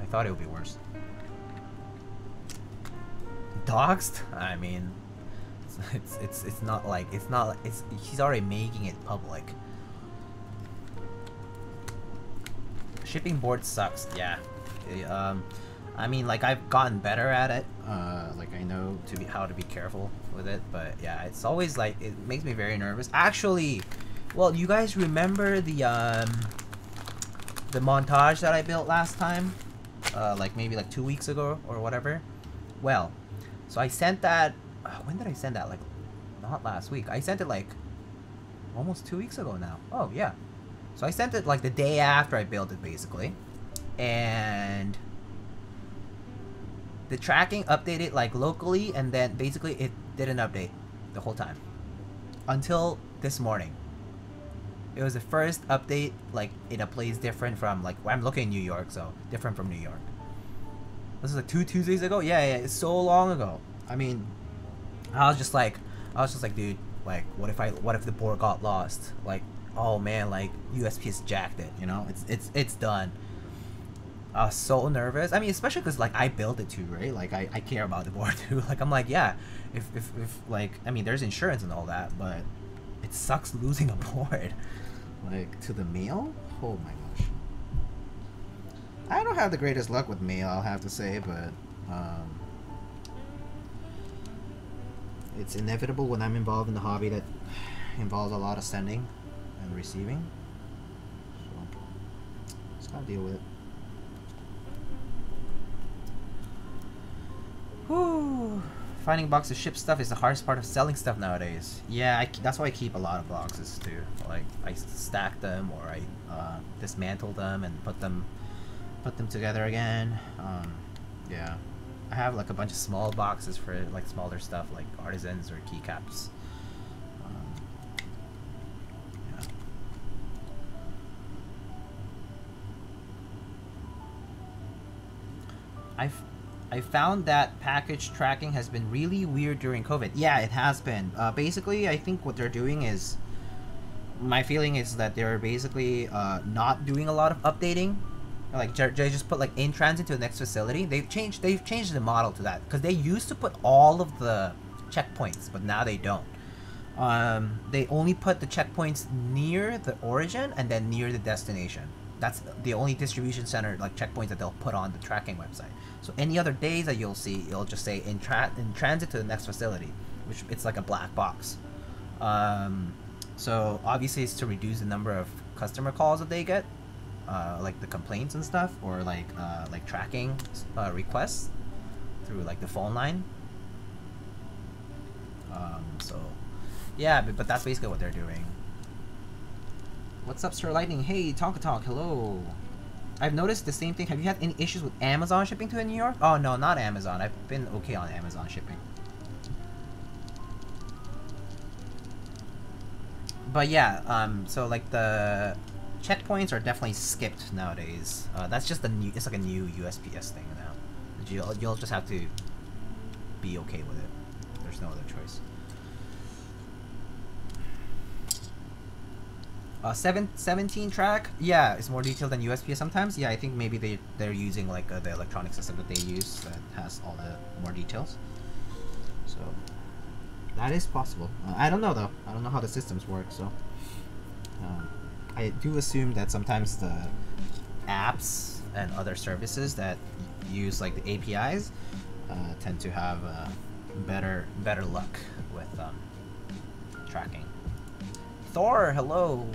I thought it would be worse. Doxed? I mean, it's not like he's already making it public. Shipping board sucks. Yeah. I mean, like, I've gotten better at it. Like, I know how to be careful with it, but yeah, it's always like, it makes me very nervous. Actually, well, you guys remember the montage that I built last time, like maybe like 2 weeks ago or whatever? Well, so I sent that, when did I send that? Like, not last week. I sent it like almost 2 weeks ago now. Oh yeah. So I sent it like the day after I built it, basically. And the tracking updated like locally, and then basically it didn't update the whole time until this morning. It was the first update, like, in a place different from, like, I'm looking in New York, so different from New York. This is like 2 Tuesdays ago? Yeah, it's so long ago. I mean, I was just like, dude, like, what if the board got lost? Like, oh man, like, USPS jacked it, it's done. I was so nervous. I mean, especially because, like, I built it too, right? Like, I care about the board too. Like, I'm like, yeah, if like, I mean, there's insurance and all that, but it sucks losing a board. Like, to the mail? Oh my gosh. I don't have the greatest luck with mail, I'll have to say, but it's inevitable when I'm involved in the hobby that involves a lot of sending and receiving. So, just gotta deal with it. Whew. Finding boxes to ship stuff is the hardest part of selling stuff nowadays. Yeah, that's why I keep a lot of boxes too. Like, I stack them, or I dismantle them and put them together again. Yeah, I have like a bunch of small boxes for like smaller stuff, like artisans or keycaps. Yeah. I found that package tracking has been really weird during COVID. Yeah, it has been. Basically, I think what they're doing is, my feeling is that they're basically not doing a lot of updating. Like, they just put like in transit to the next facility. They've changed the model to that, because they used to put all of the checkpoints, but now they don't. They only put the checkpoints near the origin and then near the destination. That's the only distribution center, like, checkpoints that they'll put on the tracking website. So any other days that you'll see, it'll just say in transit to the next facility, which it's like a black box. So obviously it's to reduce the number of customer calls that they get, like the complaints and stuff, or like tracking requests through like the phone line. So yeah, but that's basically what they're doing. What's up, Sir Lightning? Hey, Tonka Tonk, hello. I've noticed the same thing. Have you had any issues with Amazon shipping to New York? Oh no, not Amazon. I've been okay on Amazon shipping. But yeah, so like the checkpoints are definitely skipped nowadays. That's just it's like a new USPS thing now. You'll just have to be okay with it. There's no other choice. 17 track, yeah, it's more detailed than USPS sometimes. Yeah, I think maybe they're using like the electronic system that they use that has all the more details. So that is possible. I don't know though. I don't know how the systems work. So I do assume that sometimes the apps and other services that use like the APIs tend to have better luck with tracking. Thor, hello.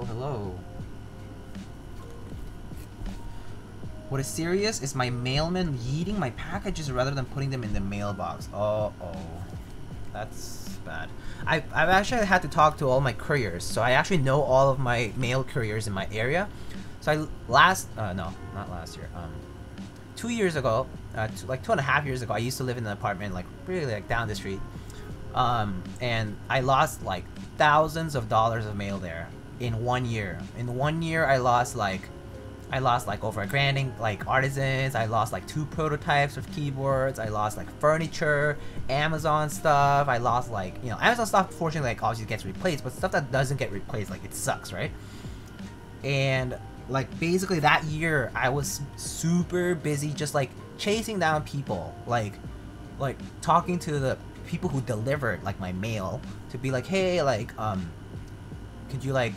Hello. What is serious is my mailman yeeting my packages rather than putting them in the mailbox. Oh, that's bad. I've actually had to talk to all my couriers, so I actually know all of my mail couriers in my area. So no, not last year. 2 years ago, like 2.5 years ago, I used to live in an apartment like really like down the street. And I lost like thousands of dollars of mail there in 1 year. In 1 year, I lost like over $1,000 in like artisans. I lost like 2 prototypes of keyboards. I lost like furniture, Amazon stuff. I lost like, you know, Amazon stuff fortunately like obviously gets replaced, but stuff that doesn't get replaced, like it sucks, right? And like basically that year I was super busy just like chasing down people, like talking to the people who delivered like my mail to be like, hey, like could you like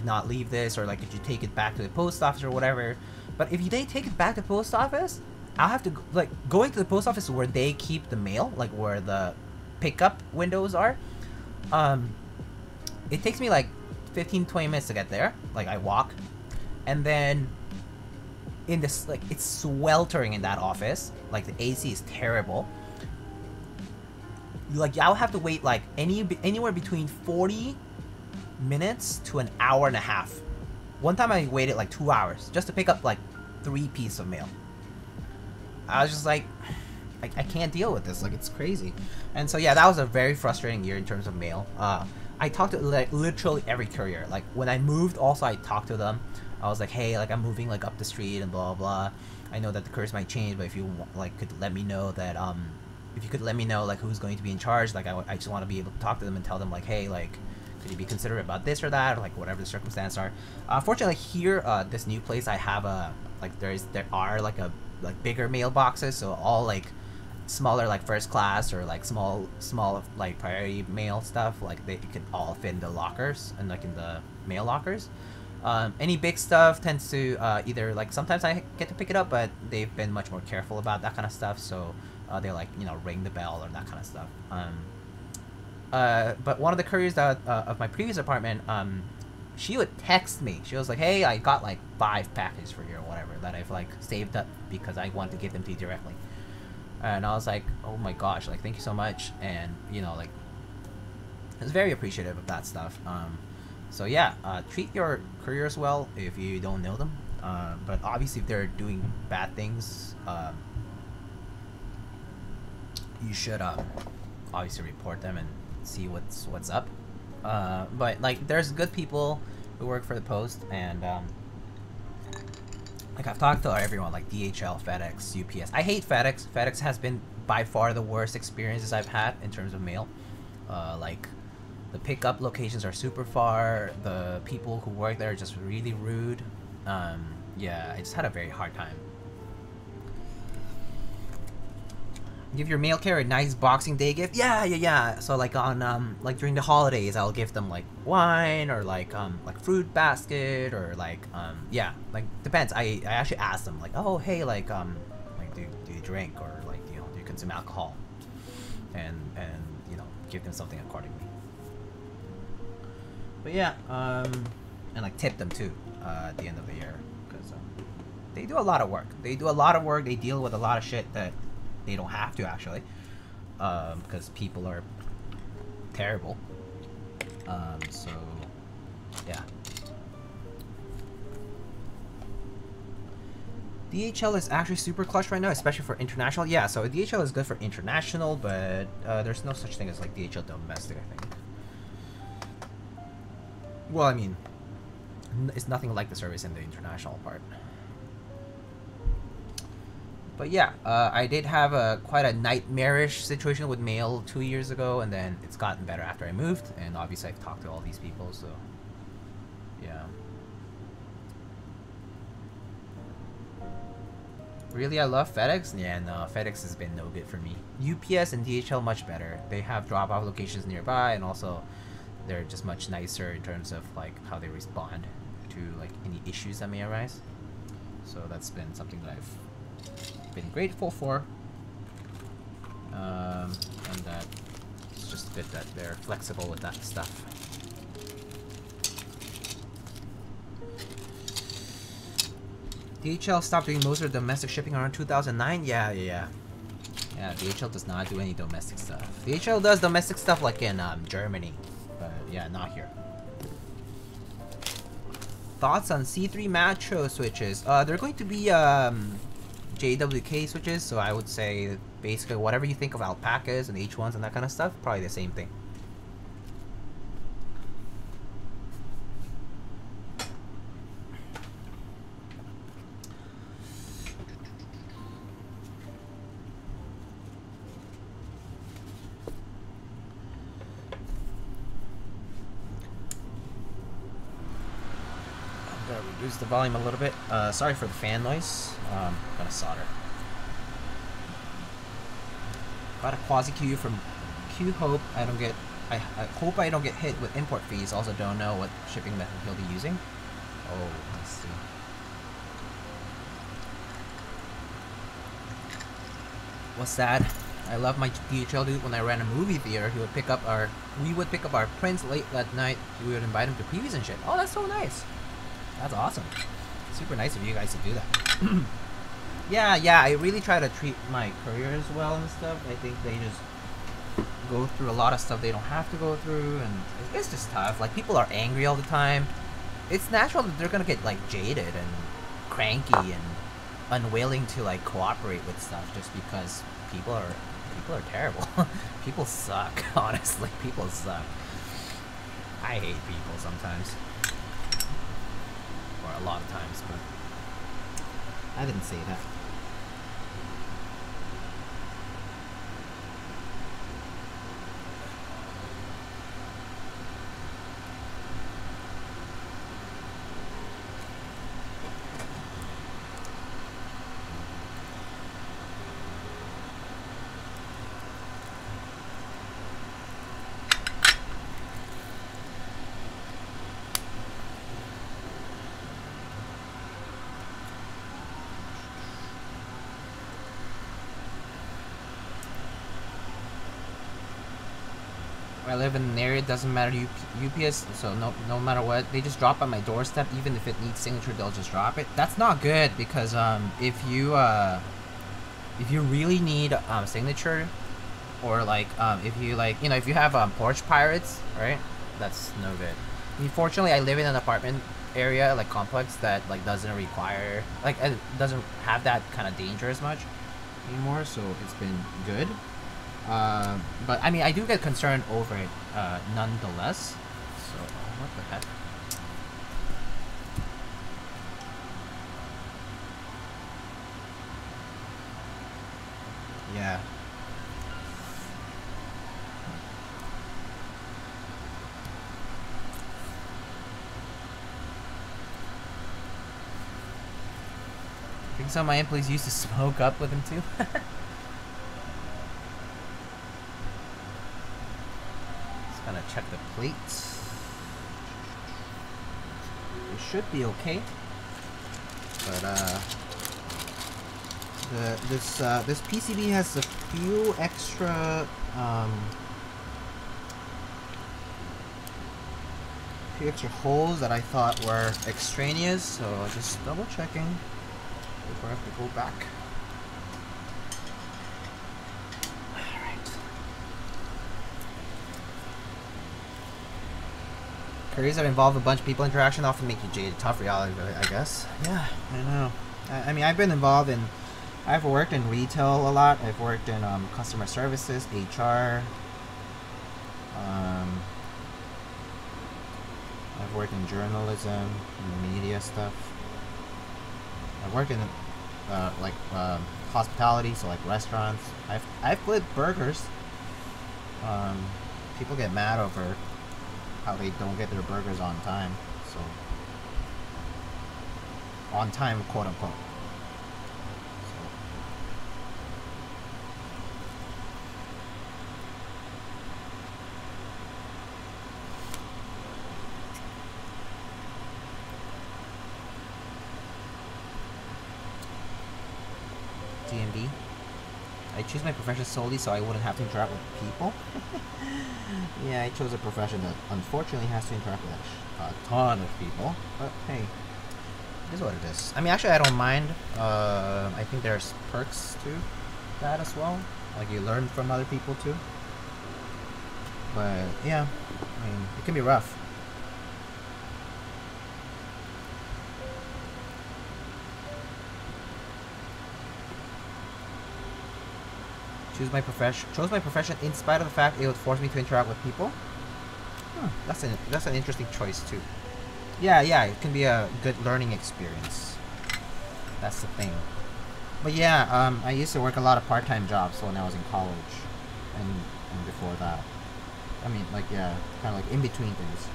not leave this, or like could you take it back to the post office or whatever. But if they take it back to the post office, I'll have to like going to the post office where they keep the mail, like where the pickup windows are. It takes me like 15-20 minutes to get there. Like I walk, and then in this, like it's sweltering in that office, like the AC is terrible. Like I'll have to wait like anywhere between 40 minutes to an hour and a half. One time I waited like 2 hours just to pick up like 3 pieces of mail. I was just like, I can't deal with this, like it's crazy. And so yeah, that was a very frustrating year in terms of mail. I talked to like literally every courier. Like when I moved also, I talked to them. I was like, hey, like I'm moving like up the street and blah blah. I know that the couriers might change, but if you like could let me know that if you could let me know like who's going to be in charge, like I just want to be able to talk to them and tell them like, hey, like could you be considerate about this or that, or like whatever the circumstances are. Fortunately here, this new place I have like there are like bigger mailboxes, so all like smaller like first class or like small like priority mail stuff, like they can all fit in the lockers and like in the mail lockers. Any big stuff tends to either like sometimes I get to pick it up, but they've been much more careful about that kind of stuff, so they like, you know, ring the bell or that kind of stuff. But one of the couriers that of my previous apartment, she would text me. She was like, hey, I got like 5 packages for you or whatever that I've like saved up because I want to give them to you directly. And I was like, oh my gosh, like thank you so much. And you know, like I was very appreciative of that stuff. So yeah, treat your couriers well if you don't know them. But obviously if they're doing bad things, you should obviously report them and see what's up. But like there's good people who work for the post, and like I've talked to everyone, like DHL, FedEx, UPS. I hate FedEx. FedEx has been by far the worst experiences I've had in terms of mail. Like the pickup locations are super far. The people who work there are just really rude. Yeah, I just had a very hard time. Give your mail carrier a nice Boxing Day gift. Yeah. So like on like during the holidays, I'll give them like wine or like fruit basket or like yeah, like depends. I actually ask them like, oh hey, like do you drink, or like, you know, do you consume alcohol, and you know, give them something accordingly. But yeah, and like tip them too at the end of the year, because they do a lot of work. They deal with a lot of shit that they don't have to actually, because people are terrible. So yeah. DHL is actually super clutch right now, especially for international. Yeah, so DHL is good for international, but there's no such thing as like DHL domestic, I think. Well, I mean, it's nothing like the service in the international part. But yeah, I did have quite a nightmarish situation with mail 2 years ago, and then it's gotten better after I moved, and obviously I've talked to all these people, so yeah. Really, I love FedEx? Yeah, no, FedEx has been no good for me. UPS and DHL much better. They have drop-off locations nearby, and also they're just much nicer in terms of like how they respond to like any issues that may arise. So that's been something that I've been grateful for, and that it's just good that they're flexible with that stuff. DHL stopped doing most of the domestic shipping around 2009. Yeah, DHL does not do any domestic stuff. DHL does domestic stuff like in Germany, but yeah, not here. Thoughts on C3 Matcha switches? They're going to be JWK switches, so I would say basically whatever you think of alpacas and H1s and that kind of stuff, probably the same thing. Reduce the volume a little bit. Sorry for the fan noise. I'm gonna solder. Got a quasi Q from Q. Hope I hope I don't get hit with import fees. Also don't know what shipping method he'll be using. Oh, let's see. What's sad? I love my DHL dude. When I ran a movie theater, we would pick up our prints late that night. We would invite him to previews and shit. Oh, that's so nice. That's awesome. Super nice of you guys to do that. Yeah, I really try to treat my couriers well and stuff. I think they just go through a lot of stuff they don't have to go through, and it's just tough. Like, people are angry all the time. It's natural that they're gonna get, like, jaded and cranky and unwilling to, like, cooperate with stuff just because people are terrible. People suck, honestly. People suck. I hate people sometimes. Or a lot of times, but I didn't say that. I live in an area, it doesn't matter UPS, so no matter what, they just drop at my doorstep. Even if it needs signature, they'll just drop it. That's not good, because if you really need signature, or like if you like, you know, if you have porch pirates, right? That's no good. Unfortunately, I live in an apartment area, like complex, that like doesn't require, like, it doesn't have that kind of danger as much anymore, so it's been good. But I mean, I do get concerned over it nonetheless. So, what the heck? Yeah. I think some of my employees used to smoke up with him too. Gonna check the plates. It should be okay. But this PCB has a few extra holes that I thought were extraneous, so just double checking before I have to go back. Careers that involve a bunch of people interaction often make you jaded. Tough reality, I guess. Yeah, I know. I mean, I've been involved in, I've worked in retail a lot. I've worked in customer services, HR. I've worked in journalism, media stuff. I've worked in like hospitality, so like restaurants. I've flipped burgers. People get mad over how they don't get their burgers on time. So on time, quote unquote. DMD. I choose my profession solely so I wouldn't have to interact with people. Yeah, I chose a profession that unfortunately has to interact with a ton of people. But hey, it is what it is. I mean, actually, I don't mind. I think there's perks to that as well. Like, you learn from other people too. But yeah, I mean, it can be rough. Chose my profession in spite of the fact it would force me to interact with people. That's an interesting choice too. Yeah, it can be a good learning experience. That's the thing. But yeah, I used to work a lot of part-time jobs when I was in college, and before that. I mean, like, yeah, kind of like in between things.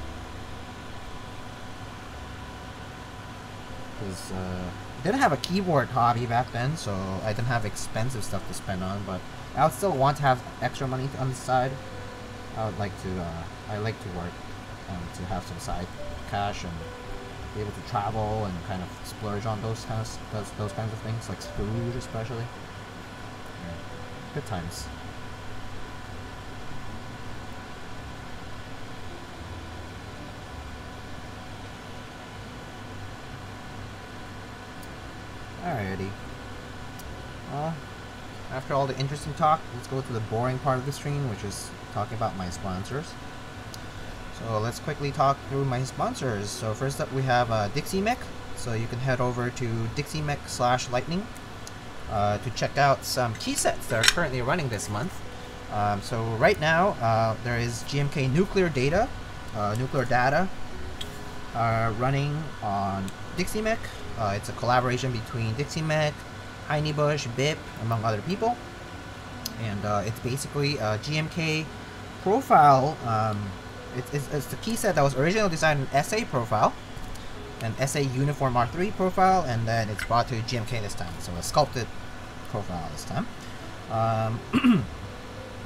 Because I didn't have a keyboard hobby back then, so I didn't have expensive stuff to spend on, but I would still want to have extra money on the side. I like to work to have some side cash and be able to travel and kind of splurge on those kinds of things, like food especially. Yeah. Good times. Alrighty. Well, after all the interesting talk, let's go to the boring part of the stream, which is talking about my sponsors. So let's quickly talk through my sponsors. So first up, we have DixieMech. So you can head over to DixieMech/lightning to check out some key sets that are currently running this month. So right now, there is GMK nuclear data running on DixieMech. It's a collaboration between DixieMech, Heinebush, BIP, among other people. And it's basically a GMK profile. It's the key set that was originally designed an SA profile, an SA Uniform R3 profile, and then it's brought to GMK this time. So a sculpted profile this time.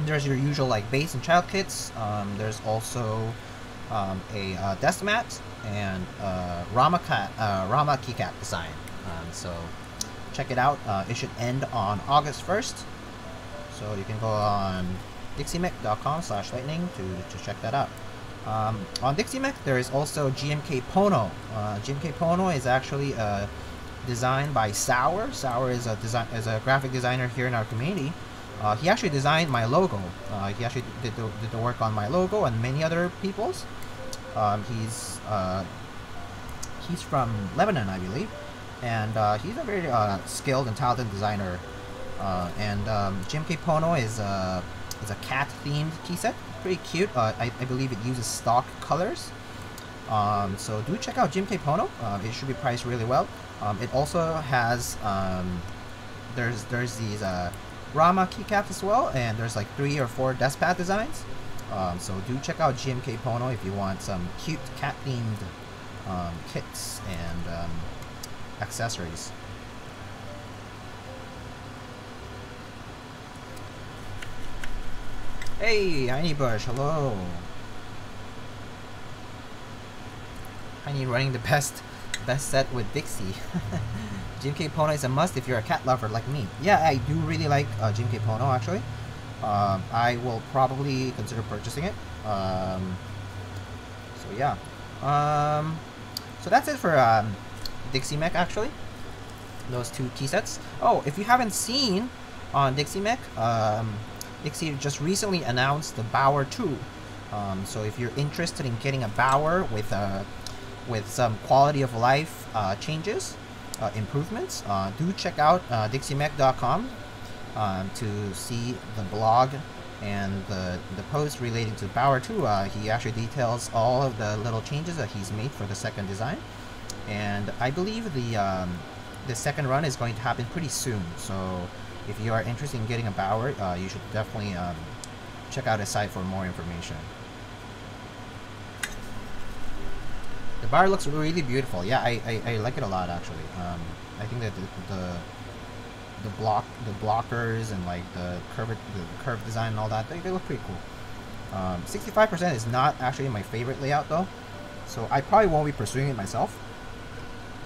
There's your usual like base and child kits. There's also a desk mat and Rama keycap design. So check it out. It should end on August 1st. So you can go on dixiemech.com/lightning to check that out. On DixieMech, there is also GMK Pono. GMK Pono is actually designed by Sour. Sour is a graphic designer here in our community. He actually designed my logo. He actually did the work on my logo and many other people's. He's from Lebanon, I believe, and he's a very skilled and talented designer. GMK Pono is a cat-themed key set. Pretty cute. I believe it uses stock colors. So do check out GMK Pono. It should be priced really well. It also has there's these Rama keycaps as well, and there's like 3 or 4 desk pad designs. So do check out GMK Pono if you want some cute cat-themed kits and accessories. Hey, Heinebush, hello. Heine running the best set with Dixie. GMK Pono is a must if you're a cat lover like me. Yeah, I do really like GMK Pono actually. I will probably consider purchasing it. So yeah. So that's it for DixieMech actually. Those 2 key sets. Oh, if you haven't seen on DixieMech, Dixie just recently announced the Bower 2. So if you're interested in getting a Bower with some quality of life changes, improvements, do check out dixiemech.com to see the blog and the post relating to Power 2. He actually details all of the little changes that he's made for the second design, and I believe the second run is going to happen pretty soon. So if you are interested in getting a Bower, you should definitely check out his site for more information. The bar looks really beautiful. Yeah, I like it a lot actually. I think that the blockers and like the curve design and all that, they look pretty cool. 65% is not actually my favorite layout though, so I probably won't be pursuing it myself.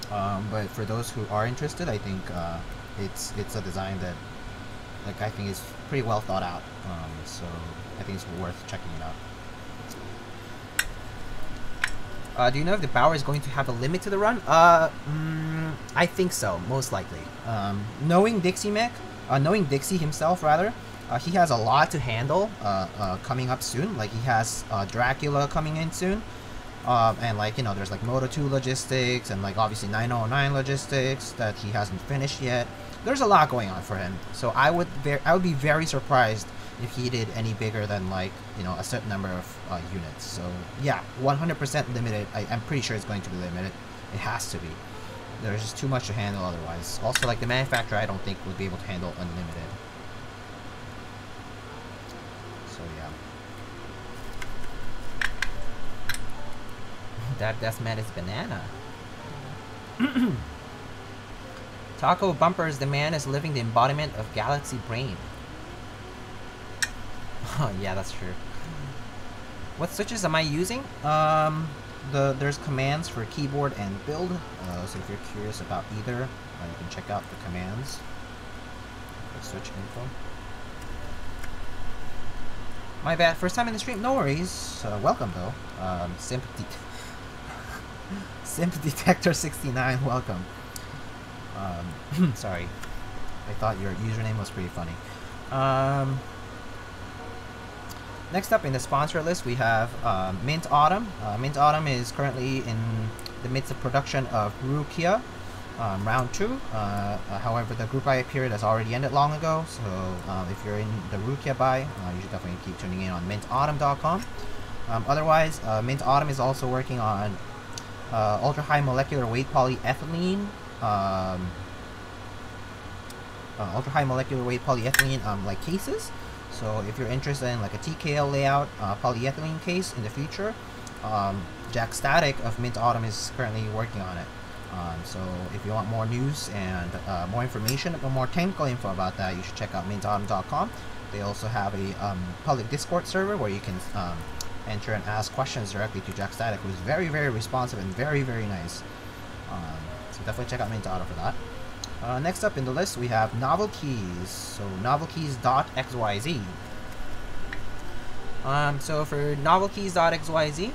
But for those who are interested, I think it's a design that like I think is pretty well thought out. So I think it's worth checking it out. Do you know if the Bower is going to have a limit to the run? I think so, most likely. Knowing Dixie himself rather, he has a lot to handle coming up soon. Like he has Dracula coming in soon, and like you know, there's like Moto 2 logistics and like obviously 909 logistics that he hasn't finished yet. There's a lot going on for him, so I would be very surprised if he did any bigger than like you know a certain number of units. So yeah, 100% limited. I'm pretty sure it's going to be limited. It has to be. There's just too much to handle otherwise. Also, like the manufacturer, I don't think would be able to handle unlimited. So yeah. That's man is banana. Taco Bumpers, the man is living the embodiment of Galaxy Brain. Oh yeah, that's true. What switches am I using? There's commands for keyboard and build. So if you're curious about either, you can check out the commands. The switch info. My bad, first time in the stream. No worries. Welcome though. Simp Detector 69. Welcome. Sorry, I thought your username was pretty funny. Next up in the sponsor list, we have Mint Autumn. Mint Autumn is currently in the midst of production of Rukia Round 2. However, the group buy period has already ended long ago, so if you're in the Rukia buy, you should definitely keep tuning in on mintautumn.com. Otherwise, Mint Autumn is also working on ultra high molecular weight polyethylene. Ultra high molecular weight polyethylene like cases. So if you're interested in like a TKL layout polyethylene case in the future, Jack Static of Mint Autumn is currently working on it. So if you want more news and more information, more technical info about that, you should check out mintautumn.com. They also have a public Discord server where you can enter and ask questions directly to Jack Static, who's very, very responsive and very, very nice. So definitely check out Mint Autumn for that. Next up in the list, we have Novel Keys. So novelkeys.xyz. So for novelkeys.xyz,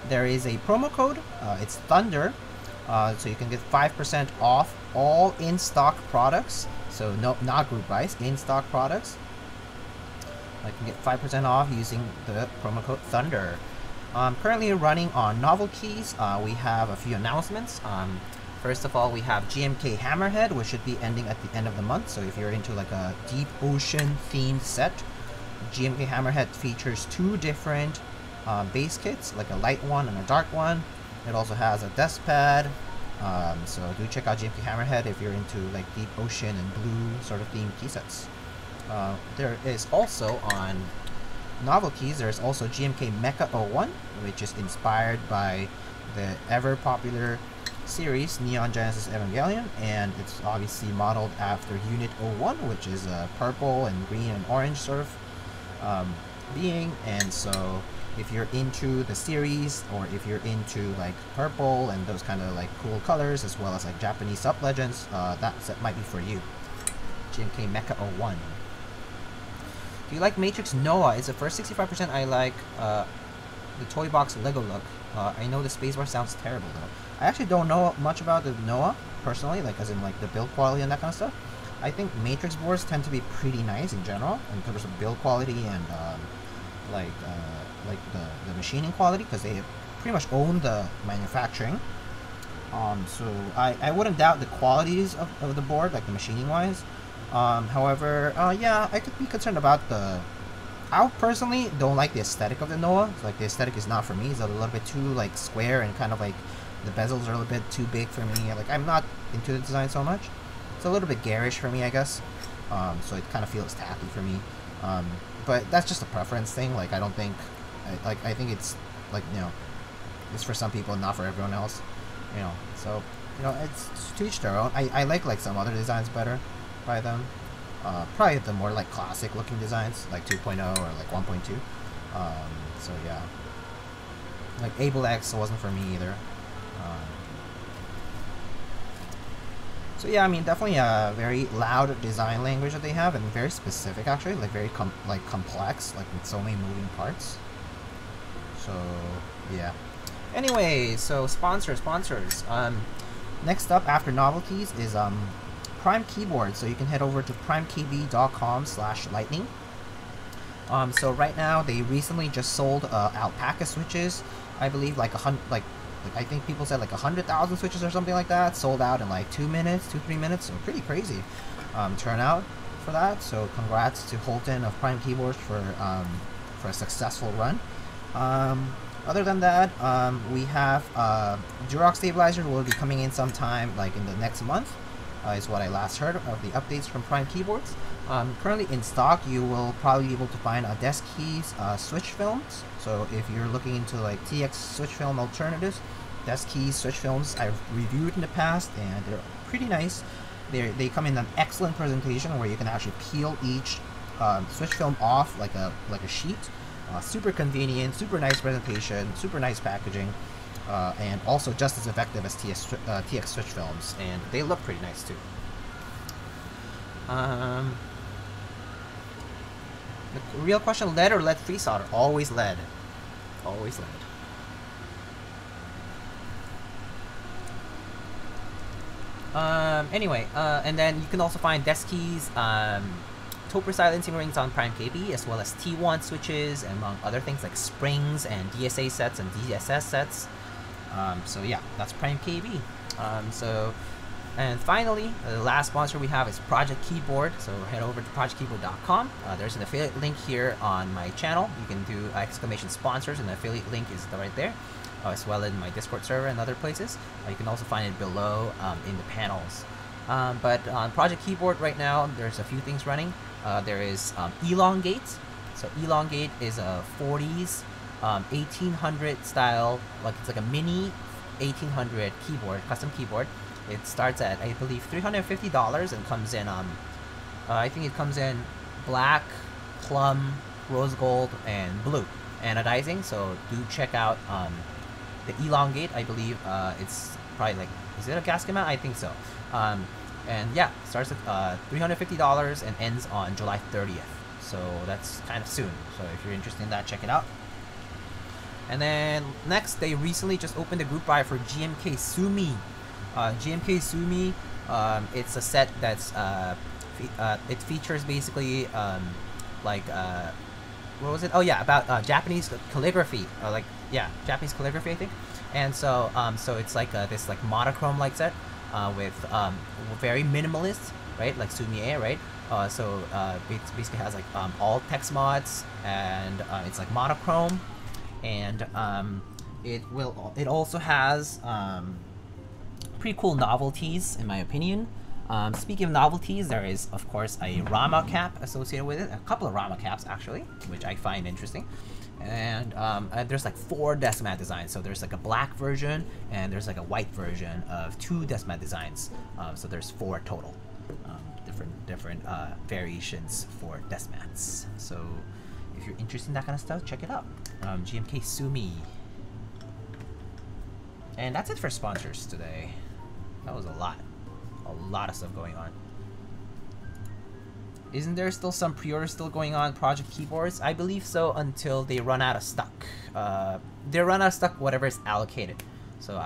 there is a promo code. It's Thunder. So you can get 5% off all in-stock products. So not group buys, in-stock products. You can get 5% off using the promo code Thunder. Currently running on Novel Keys, we have a few announcements. First of all, we have GMK Hammerhead, which should be ending at the end of the month. So if you're into like a deep ocean themed set, GMK Hammerhead features 2 different base kits, like a light one and a dark one. It also has a desk pad. So do check out GMK Hammerhead if you're into like deep ocean and blue sort of themed key sets. There is also on Novel Keys, there's also GMK Mecha 01, which is inspired by the ever popular series Neon Genesis Evangelion, and it's obviously modeled after Unit 01, which is a purple and green and orange sort of being. And so if you're into the series, or if you're into like purple and those kind of like cool colors, as well as like Japanese sub-legends, that set might be for you. GMK Mecha 01. Do you like Matrix Noah? It's the first 65% I like the toy box Lego look. I know the spacebar sounds terrible though. I actually don't know much about the Noah personally, like as in like the build quality and that kind of stuff. I think Matrix boards tend to be pretty nice in general in terms of build quality and like the machining quality, because they pretty much own the manufacturing. So I wouldn't doubt the qualities of the board, like the machining wise. However, yeah, I could be concerned about the... I personally don't like the aesthetic of the Noah. Like, the aesthetic is not for me. It's a little bit too, like, square, and kind of like the bezels are a little bit too big for me. Like, I'm not into the design so much. It's a little bit garish for me, I guess. So it kind of feels tacky for me. But that's just a preference thing. Like, I don't think... I think it's, like, you know, it's for some people, not for everyone else. You know, so, you know, it's to each their own. I like some other designs better by them. Probably the more, like, classic looking designs, like 2.0 or, like, 1.2. So, yeah. Like, Able X wasn't for me either. So, yeah, I mean, definitely a very loud design language that they have, and very specific, actually. Like, very, complex, like, with so many moving parts. So, yeah. Anyway, so sponsors. Next up after novelties is Prime Keyboard. So you can head over to primekb.com/lightning. So right now they recently just sold alpaca switches. I believe like I think people said like 100,000 switches or something like that. Sold out in like 2 minutes, 2-3 minutes. So pretty crazy turnout for that. So congrats to Holton of Prime Keyboards for a successful run. Other than that, we have Durox stabilizer will be coming in sometime like in the next month, is what I last heard of the updates from Prime Keyboards. Currently in stock, you will probably be able to find Desk Keys switch films. So if you're looking into like TX switch film alternatives, Desk Keys switch films I've reviewed in the past, and they're pretty nice. They come in an excellent presentation where you can actually peel each switch film off like a sheet. Super convenient, super nice presentation, super nice packaging, and also just as effective as TX switch films, and they look pretty nice too. The real question: lead or lead-free solder? Always lead. Always lead. Anyway, and then you can also find Desk Keys, Topper silencing rings on Prime KB, as well as T1 switches, among other things like springs and DSA sets and DSS sets. So yeah, that's Prime KB. And finally, the last sponsor we have is Project Keyboard. So head over to projectkeyboard.com. There's an affiliate link here on my channel. You can do !sponsors, and the affiliate link is right there, as well as in my Discord server and other places. You can also find it below in the panels. But on Project Keyboard right now, there's a few things running. There is Elongate. So Elongate is a 40s 1800 style, like it's like a mini 1800 keyboard, custom keyboard. It starts at, I believe, $350 and comes in I think it comes in black, plum, rose gold, and blue anodizing. So do check out the Elongate. I believe it's probably like, is it a gasket mount? I think so. And yeah, starts at $350 and ends on July 30th. So that's kind of soon. So if you're interested in that, check it out. And then next, they recently just opened a group buy for GMK Sumi. GMK Sumi, it's a set that's it features basically what was it? Oh yeah, about Japanese calligraphy, Japanese calligraphy, I think. And so so it's like this like monochrome like set with very minimalist, right? Like Sumi-e, right? So it basically has like all text mods, and it's like monochrome, and it also has pretty cool novelties, in my opinion. Speaking of novelties, there is of course a Rama cap associated with it, a couple of Rama caps actually, which I find interesting. And there's like 4 Decimat designs. So there's like a black version, and there's like a white version of 2 Decimat designs. So there's 4 total, different variations for Decimats. So if you're interested in that kind of stuff, check it out. GMK Sumi. And that's it for sponsors today. That was a lot of stuff going on. Isn't there still some pre-order still going on Project Keyboards? I believe so, until they run out of stock. They run out of stock whatever is allocated. So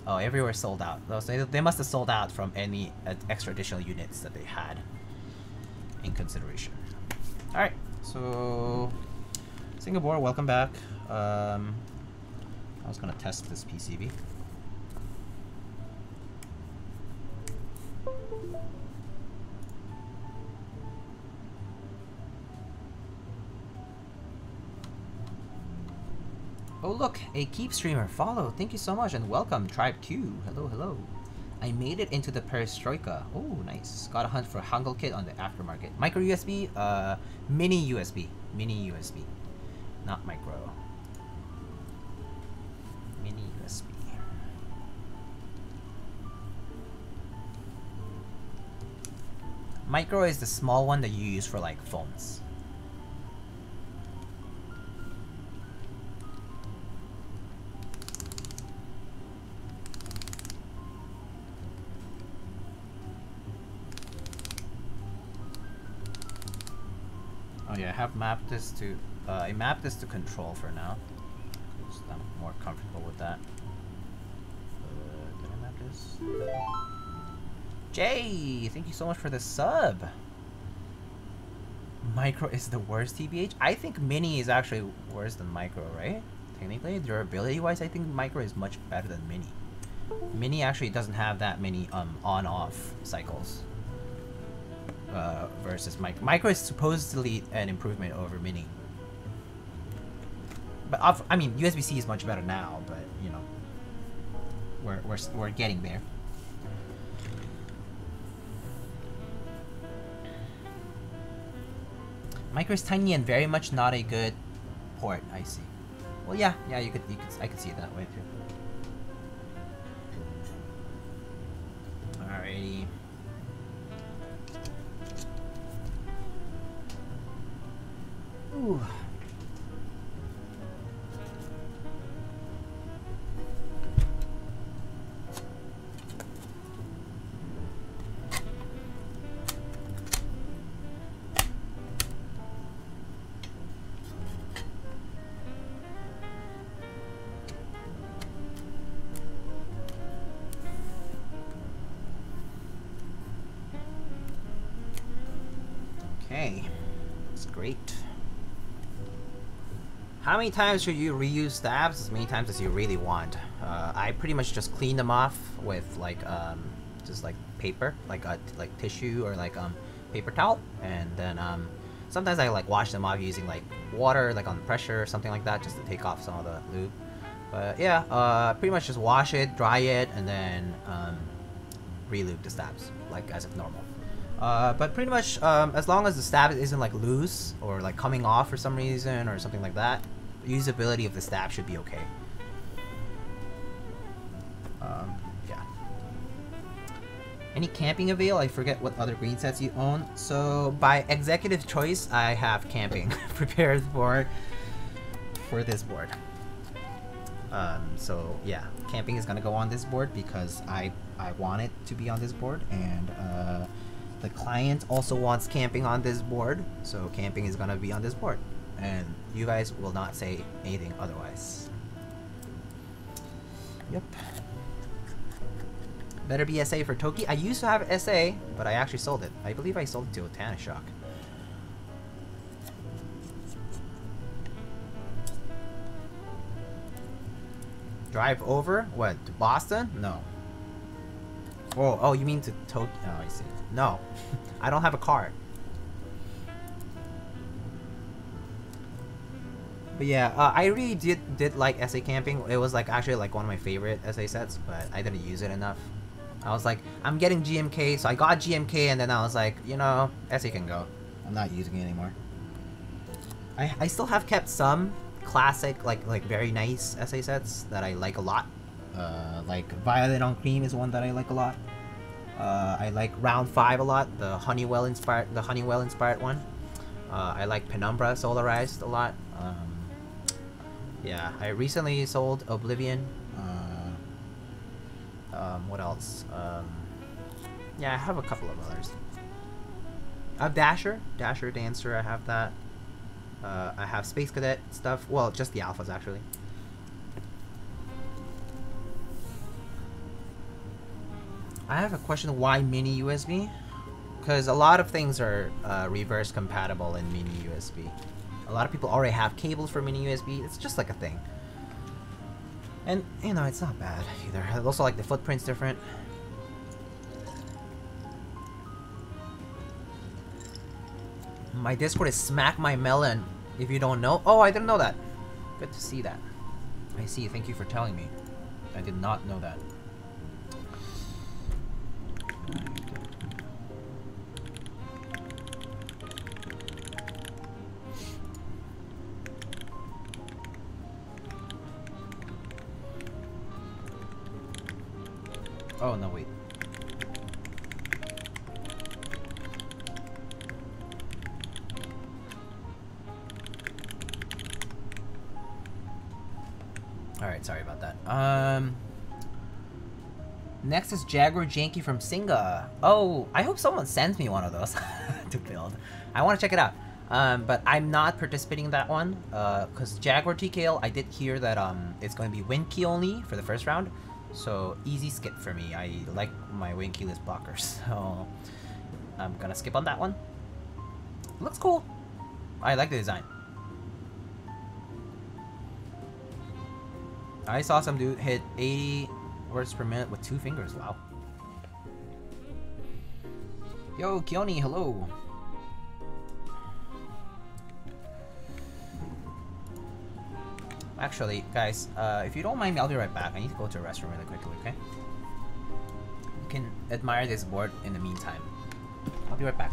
everywhere's sold out. So they must have sold out from any extra additional units that they had in consideration. Alright, so Singapore, welcome back. I was gonna test this PCB. Oh look, a Keep streamer. Follow. Thank you so much and welcome, Tribe Q. Hello, hello. I made it into the Perestroika. Oh, nice. Got a hunt for Hungle Kit on the aftermarket. Micro USB? Mini USB. Mini USB. Not micro. Mini USB. Micro is the small one that you use for like phones. Oh yeah, I have mapped this to I mapped this to control for now. I'm more comfortable with that. Did I map this? Jay, thank you so much for the sub. Micro is the worst TBH. I think mini is actually worse than micro, right? Technically, durability wise, I think micro is much better than mini. Mini actually doesn't have that many on-off cycles. Versus micro. Micro is supposedly an improvement over mini. But I mean, USB-C is much better now, but you know, we're getting there. Micro is tiny and very much not a good port. I see. Well, yeah, I could see it that way too. Alrighty. Ooh. Okay, that's great. How many times should you reuse stabs? As many times as you really want. I pretty much just clean them off with like just like paper, like tissue or like paper towel, and then sometimes I like wash them off using like water, like on pressure or something like that, just to take off some of the lube. But yeah, pretty much just wash it, dry it, and then re-lube the stabs like as if normal. But pretty much as long as the stab isn't like loose or like coming off for some reason or something like that, the usability of the stab should be okay. Yeah. Any camping avail? I forget what other green sets you own. So by executive choice, I have camping prepared for this board. So yeah, camping is gonna go on this board because I want it to be on this board, and the client also wants camping on this board, so camping is gonna be on this board, and you guys will not say anything otherwise. Yep. Better be SA for Toki. I used to have SA, but I actually sold it. I believe I sold it to Otana Shock. Drive over? What, to Boston? No. Oh, you mean to Tokyo? Oh, I see. No, I don't have a car. But yeah, I really did like SA camping. It was like actually like one of my favorite SA sets, but I didn't use it enough. I was like, I'm getting GMK, so I got GMK, and then I was like, you know, SA can go. I'm not using it anymore. I still have kept some classic, like very nice SA sets that I like a lot. Like Violet on Cream is one that I like a lot. I like Round 5 a lot, the Honeywell inspired one. I like Penumbra Solarized a lot. Yeah, I recently sold Oblivion. What else? Yeah, I have a couple of others. Dasher Dancer, I have that. I have Space Cadet stuff. Well, just the alphas actually. I have a question, why mini USB? Because a lot of things are reverse compatible in mini USB. A lot of people already have cables for mini USB. It's just like a thing. And, you know, it's not bad either. Also, like, the footprint's different. My Discord is Smack My Melon. If you don't know. Oh, I didn't know that. Good to see that. I see. Thank you for telling me. I did not know that. Oh, no, wait. Alright, sorry about that. Next is Jaguar Janky from Singa. Oh, I hope someone sends me one of those to build. I want to check it out. But I'm not participating in that one. Because Jaguar TKL, I did hear that it's going to be wind key only for the first round. So, easy skip for me. I like my wind keyless blockers. So, I'm gonna skip on that one. Looks cool. I like the design. I saw some dude hit 80 words per minute with 2 fingers. Wow. Yo, Kioni, hello. Actually, guys, if you don't mind me, I'll be right back. I need to go to a restroom really quickly, okay? You can admire this board in the meantime. I'll be right back.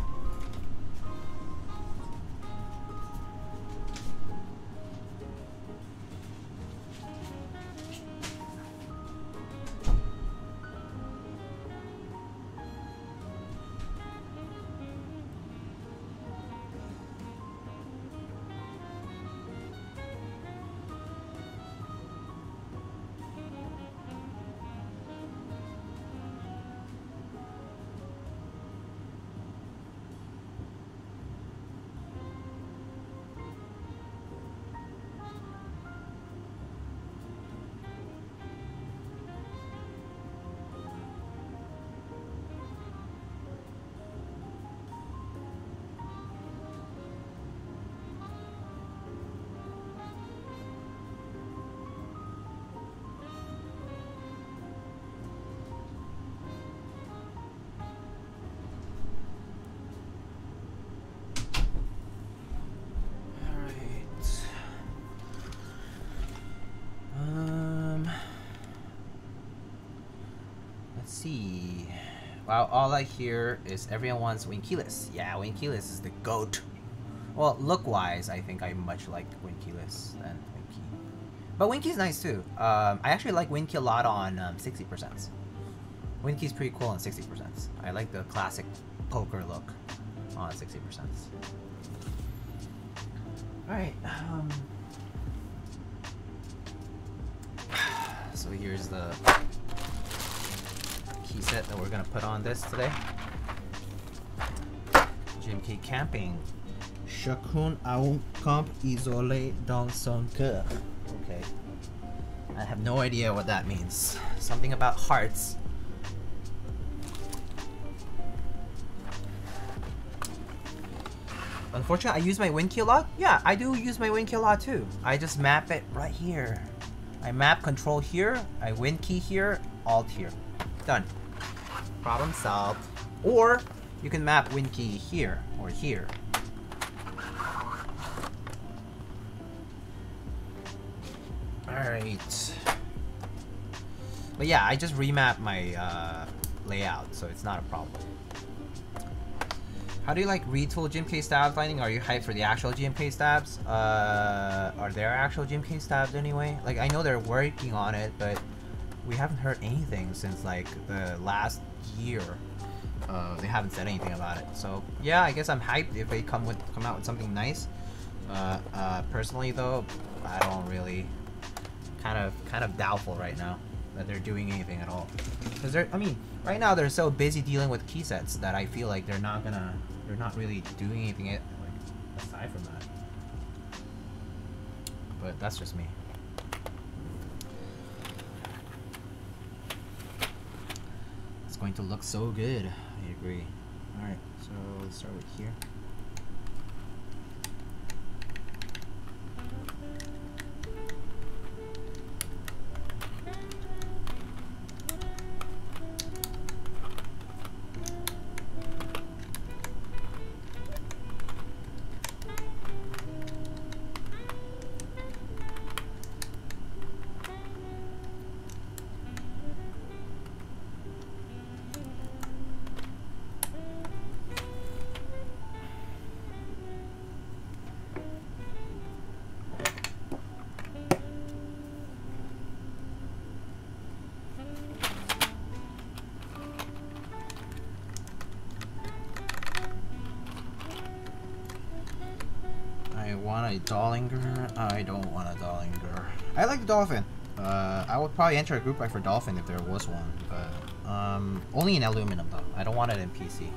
See. Wow, all I hear is everyone wants wing keyless. Yeah, wing keyless is the GOAT. Well, look-wise, I think I much like wing keyless than wing key. But wing key is nice too. I actually like wing key a lot on 60%. Wing key is pretty cool on 60%. I like the classic poker look on 60%. Alright, so here's the key set that we're gonna put on this today. GMK Camping. Chacun a un camp isolé dans son cœur. Okay. I have no idea what that means. Something about hearts. Unfortunately, I use my wind key a lot. Yeah, I do use my wind key a lot too. I just map it right here. I map control here, I wind key here, alt here. Done. Problem solved. Or you can map wind key here or here. Alright. But yeah, I just remap my layout, so it's not a problem. How do you like Retooled GMK Stabs lighting? Are you hyped for the actual GMK Stabs? Are there actual GMK Stabs anyway? Like, I know they're working on it, but we haven't heard anything since like the last year. They haven't said anything about it. So yeah, I guess I'm hyped if they come out with something nice. Personally though, I don't really, kind of doubtful right now that they're doing anything at all. Because I mean, right now they're so busy dealing with key sets that I feel like they're not really doing anything like aside from that. But that's just me. It's going to look so good. I agree. All right, so let's start with here. want a Dollinger? I don't want a Dollinger. I like the Dolphin. I would probably enter a group buy for Dolphin if there was one, but only in aluminum though. I don't want it in PC.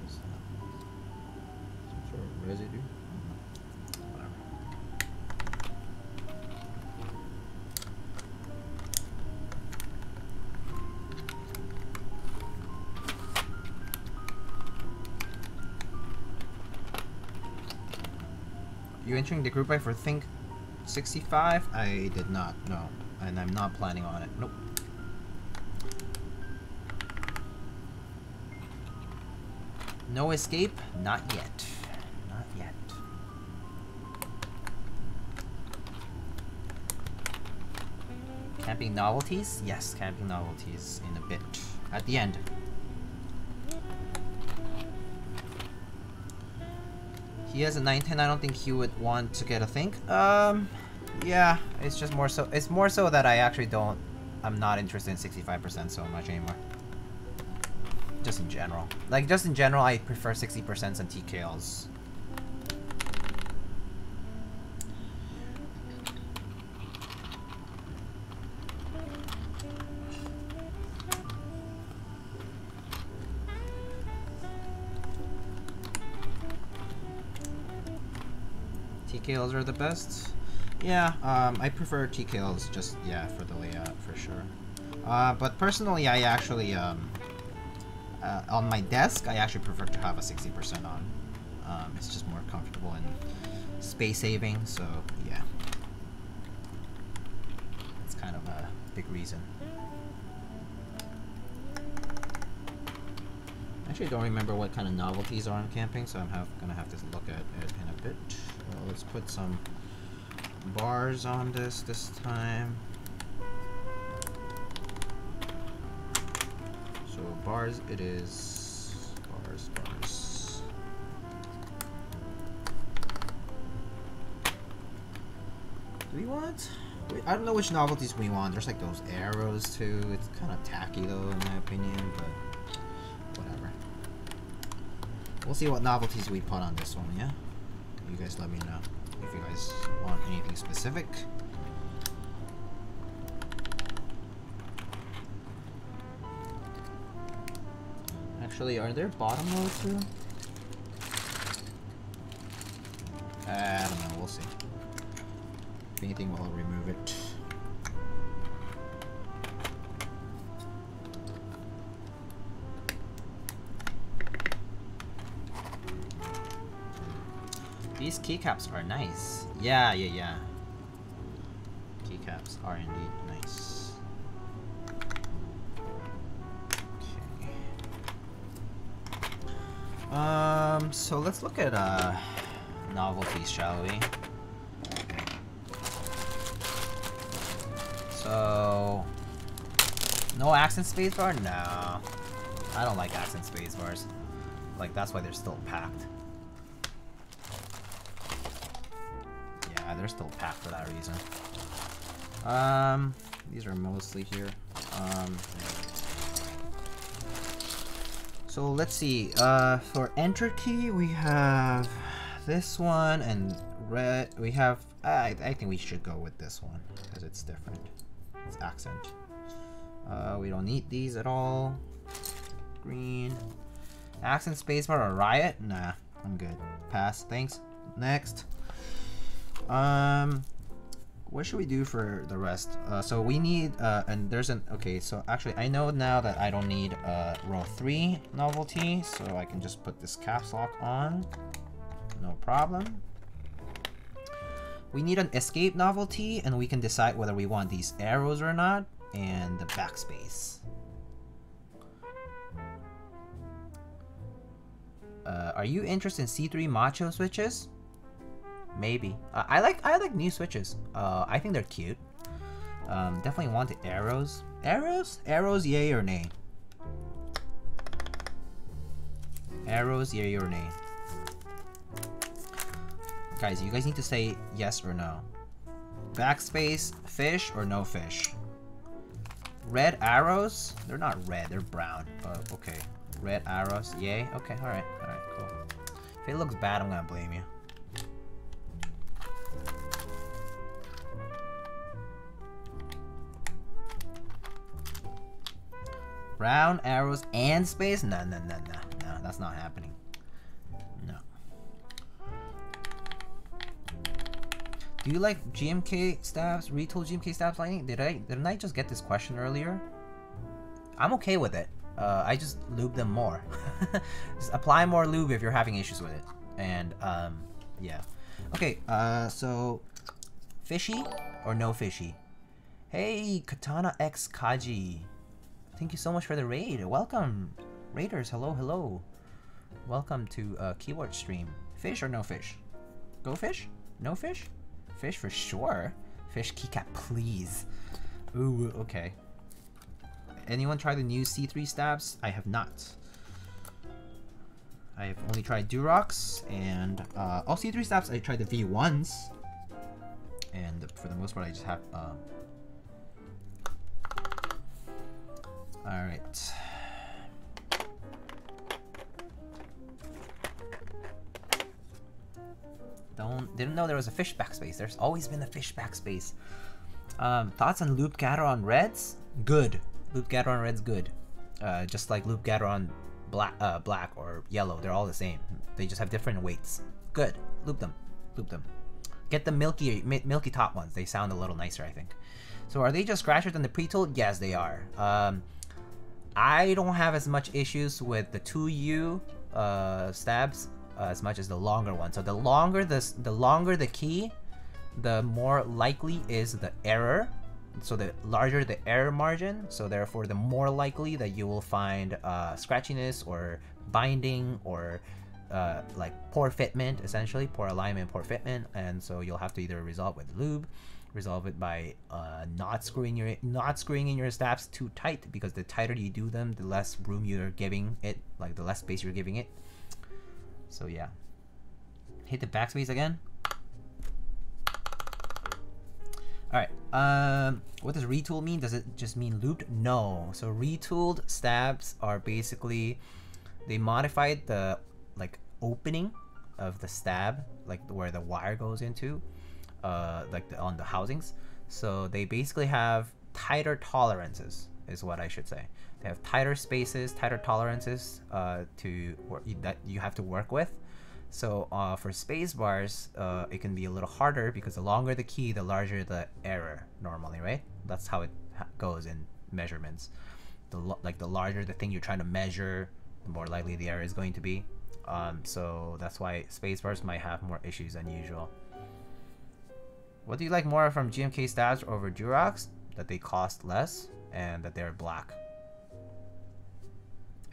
Some sort of residue. Whatever. You entering the group buy for Think 65? I did not, no. And I'm not planning on it. Nope. No escape? Not yet. Not yet. Camping novelties? Yes, camping novelties in a bit. At the end. He has a 910. I don't think he would want to get a Think. Yeah, it's just more so. It's more so that I actually don't. I'm not interested in 65% so much anymore. Just in general. Like, just in general, I prefer 60% and TKLs. TKLs are the best. Yeah, I prefer TKLs just, yeah, for the layout, for sure. But personally, I actually, on my desk, I actually prefer to have a 60% on. It's just more comfortable and space saving, so yeah. It's kind of a big reason. Actually, I don't remember what kind of novelties are on camping, so I'm gonna have to look at it in a bit. Well, let's put some bars on this time. So bars it is. Bars. Do we want? I don't know which novelties we want. There's like those arrows too. It's kind of tacky though, in my opinion, but whatever. We'll see what novelties we put on this one, yeah? You guys let me know if you guys want anything specific. Actually, are there bottom loads too? I don't know, we'll see. If anything, we'll remove it. These keycaps are nice. Yeah. Keycaps are indeed nice. Okay. So let's look at novelties, shall we? So no accent spacebar? No. I don't like accent spacebars. Like, that's why they're still packed. Yeah, they're still packed for that reason. These are mostly here. So let's see. For enter key, we have this one, and red. We have. I think we should go with this one because it's different. It's accent. We don't need these at all. Green. Accent spacebar or riot? Nah, I'm good. Pass. Thanks. Next. What should we do for the rest? So we need, and there's an, okay, so actually I know now that I don't need row 3 novelty, so I can just put this caps lock on. No problem. We need an escape novelty, and we can decide whether we want these arrows or not, and the backspace. Are you interested in C3 Matcha switches? Maybe. I like new switches. I think they're cute. Definitely want the arrows. Arrows, yay or nay? Arrows, yay or nay? Guys, you guys need to say yes or no. Backspace, fish or no fish? Red arrows? They're not red, they're brown. Okay. Red arrows, yay. Okay, alright, cool. If it looks bad, I'm gonna blame you. Brown arrows and space? No, that's not happening. No. Do you like GMK stabs? Retooled GMK stabs lightning? Didn't I just get this question earlier? I'm okay with it. I just lube them more. Just apply more lube if you're having issues with it. And yeah. Okay, so fishy or no fishy? Hey, Katana X Kaji. Thank you so much for the raid. Welcome, raiders. Hello, hello. Welcome to keyword stream. Fish or no fish? Go fish? No fish? Fish for sure. Fish keycap, please. Ooh, okay. Anyone try the new C3 stabs? I have not. I have only tried Durox and all C3 stabs. I tried the V1s, and for the most part, I just have. All right. Didn't know there was a fish backspace. There's always been a fish backspace. Thoughts on Lube Gateron Reds? Good. Lube Gateron Red's good. Just like Lube Gateron black or yellow, they're all the same. They just have different weights. Good. Lube them. Lube them. Get the milky top ones. They sound a little nicer, I think. So are they just scratcher than the pre-tooled? Yes, they are. I don't have as much issues with the 2U stabs as much as the longer one. So the longer the key, the more likely is the error. So the larger the error margin, so therefore the more likely that you will find scratchiness or binding or like poor fitment, essentially poor alignment, poor fitment, and so you'll have to either resolve with lube, resolve it by not screwing in your stabs too tight, because the tighter you do them, the less room you're giving it, like the less space you're giving it. So yeah, hit the backspace again. Alright, what does retool mean? Does it just mean lubed? No. So retooled stabs are basically, they modified the like opening of the stab, like where the wire goes into, like on the housings. So they basically have tighter tolerances, is what I should say. They have tighter spaces, tighter tolerances that you have to work with. So for space bars, it can be a little harder because the longer the key, the larger the error normally, right? That's how it goes in measurements. The larger the thing you're trying to measure, the more likely the error is going to be. So that's why space bars might have more issues than usual. What do you like more from GMK stabs over Durox? That they cost less and that they're black.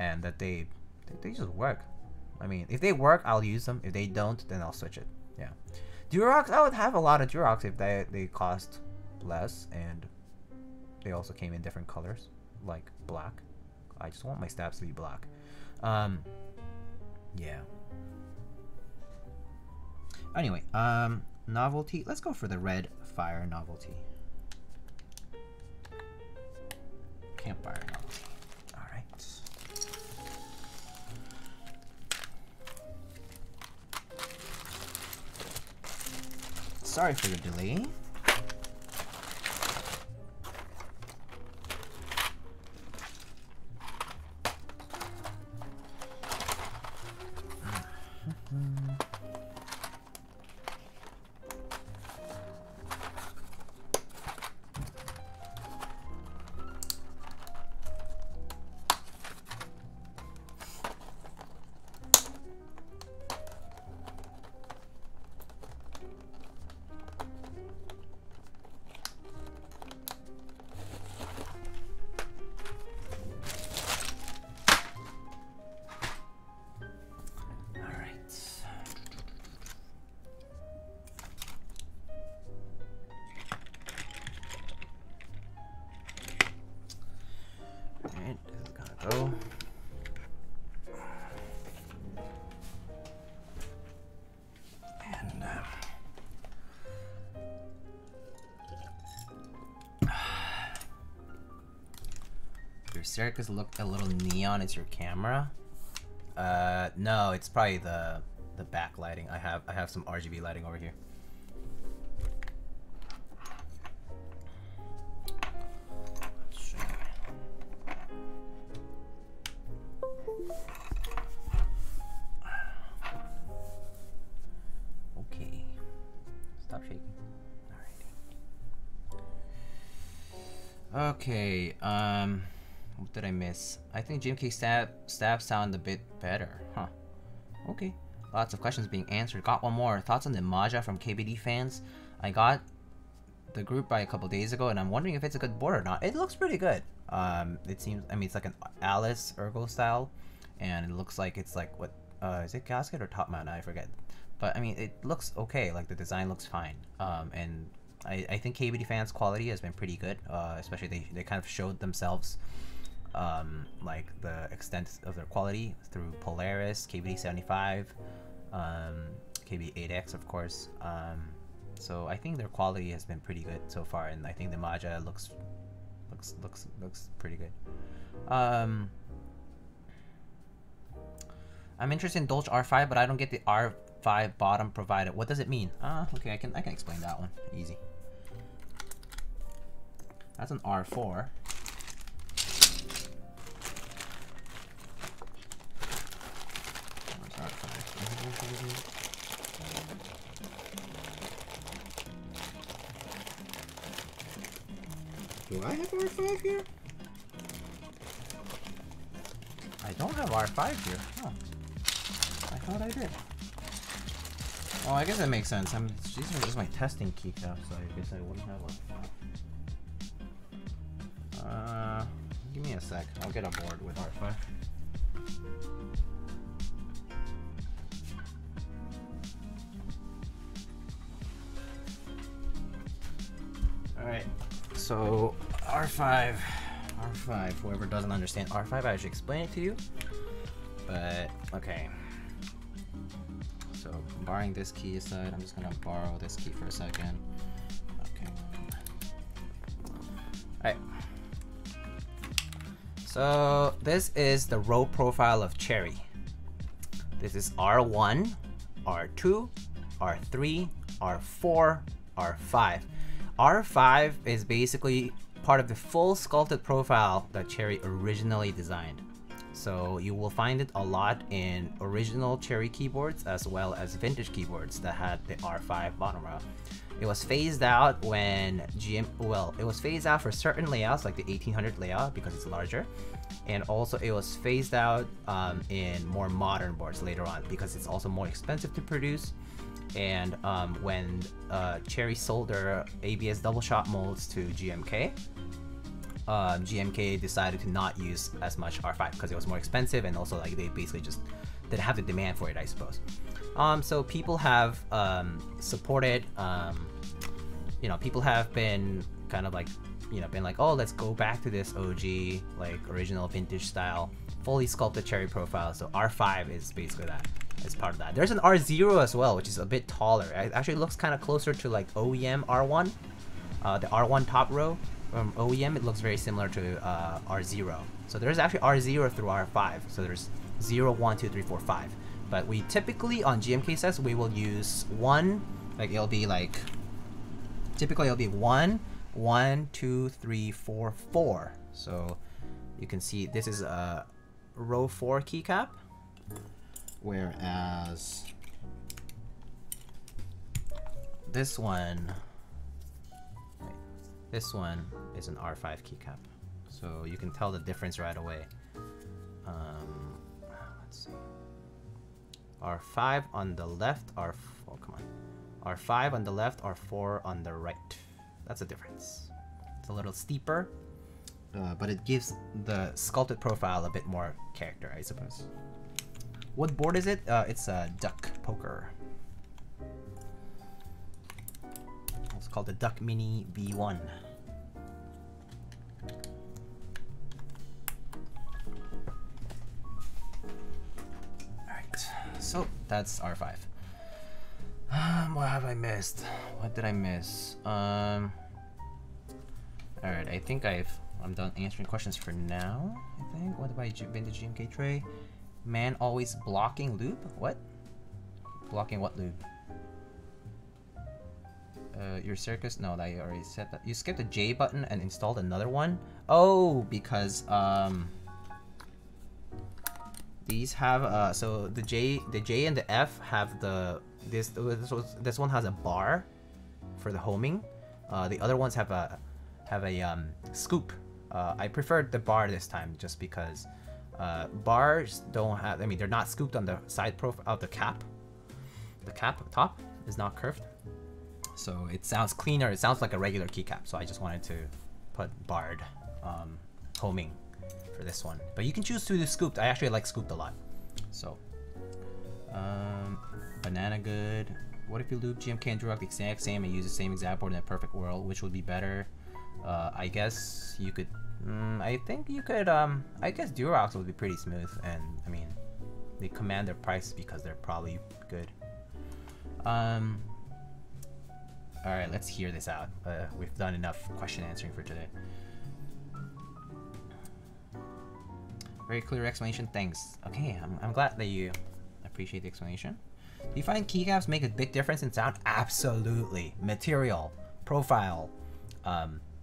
And that they just work. I mean, if they work, I'll use them. If they don't, then I'll switch it. Yeah. Durox, I would have a lot of Durox if they cost less and they also came in different colors, like black. I just want my stabs to be black. Yeah. Anyway, novelty. Let's go for the red fire novelty. Campfire novelty. All right. Sorry for the delay. Go. And circus look a little neon? Is your camera? No, it's probably the backlighting. I have some RGB lighting over here. Okay. Stop shaking. Alrighty. Okay. What did I miss? I think GMK stabs sound a bit better. Huh. Okay. Lots of questions being answered. Got one more. Thoughts on the Matcha from KBD fans? I got the group by a couple days ago, and I'm wondering if it's a good board or not. It looks pretty good. It seems, I mean, it's like an Alice Ergo style, and it looks like it's like, what, is it gasket or top mount? I forget. But I mean, it looks okay. Like the design looks fine. And I think KBD fans' quality has been pretty good. Especially they kind of showed themselves like the extent of their quality through Polaris, KBD 75, KBD 8X, of course. So I think their quality has been pretty good so far, and I think the Matcha looks pretty good. I'm interested in Dolch R5, but I don't get the R5 bottom provided. What does it mean? Okay, I can explain that one. Easy. That's an R4. Where's R5? Do I have R5 here? I don't have R5 here. Huh. I thought I did. Oh, I guess that makes sense. These are just my testing keycaps, so I guess I wouldn't have R5. Give me a sec. I'll get a board with R5. Alright, so R5, whoever doesn't understand R5, I should explain it to you. But, okay. So, barring this key aside, I'm just gonna borrow this key for a second. Okay. Alright. So, this is the row profile of Cherry. This is R1, R2, R3, R4, R5. R5 is basically part of the full sculpted profile that Cherry originally designed. So you will find it a lot in original Cherry keyboards as well as vintage keyboards that had the R5 bottom row. It was phased out when it was phased out for certain layouts like the 1800 layout because it's larger, and also it was phased out in more modern boards later on because it's also more expensive to produce. And when Cherry sold their ABS double shot molds to GMK, GMK decided to not use as much R5 because it was more expensive, and also like they basically just didn't have the demand for it, I suppose. So people have supported, you know, people have been kind of like, you know, been like, oh, let's go back to this OG, like original vintage style, fully sculpted Cherry profile. So R5 is basically that. It's part of that. There's an R0 as well, which is a bit taller. It actually looks kind of closer to like OEM R1. The R1 top row from OEM, it looks very similar to R0. So there's actually R0 through R5. So there's 0, 1, 2, 3, 4, 5. But we typically on GMK sets, we will use one, like it'll be like, typically it'll be 1, 1, 2, 3, 4, 4. So you can see this is a row 4 keycap. Whereas this one is an R5 keycap. So you can tell the difference right away. Let's see. R5 on the left, R5 on the left, R4 on the right. That's a difference. It's a little steeper, but it gives the sculpted profile a bit more character, I suppose. What board is it? It's a Duck Poker. It's called the Duck Mini V1. Alright, so that's R5. What have I missed? What did I miss? Alright, I think I've I'm done answering questions for now, I think. What about vintage GMK tray? Man always blocking lube? What? Blocking what lube? Your circus? No, that you already said that. You skipped the J button and installed another one? Oh, because these have so the J and the F have this one has a bar for the homing. The other ones have a scoop. I preferred the bar this time just because bars don't have, I mean, they're not scooped on the side profile of the cap. The cap top is not curved, so it sounds cleaner. It sounds like a regular keycap, so I just wanted to put barred homing for this one. But you can choose to do scooped. I actually like scooped a lot. So banana good. What if you loop GMK and Durock the exact same and use the same exact board in a perfect world? Which would be better? I guess you could. I think you could. I guess Durox would be pretty smooth, and I mean, they command their price because they're probably good. All right, let's hear this out. We've done enough question answering for today. Very clear explanation. Thanks. Okay, I'm glad that you appreciate the explanation. Do you find keycaps make a big difference in sound? Absolutely. Material, profile,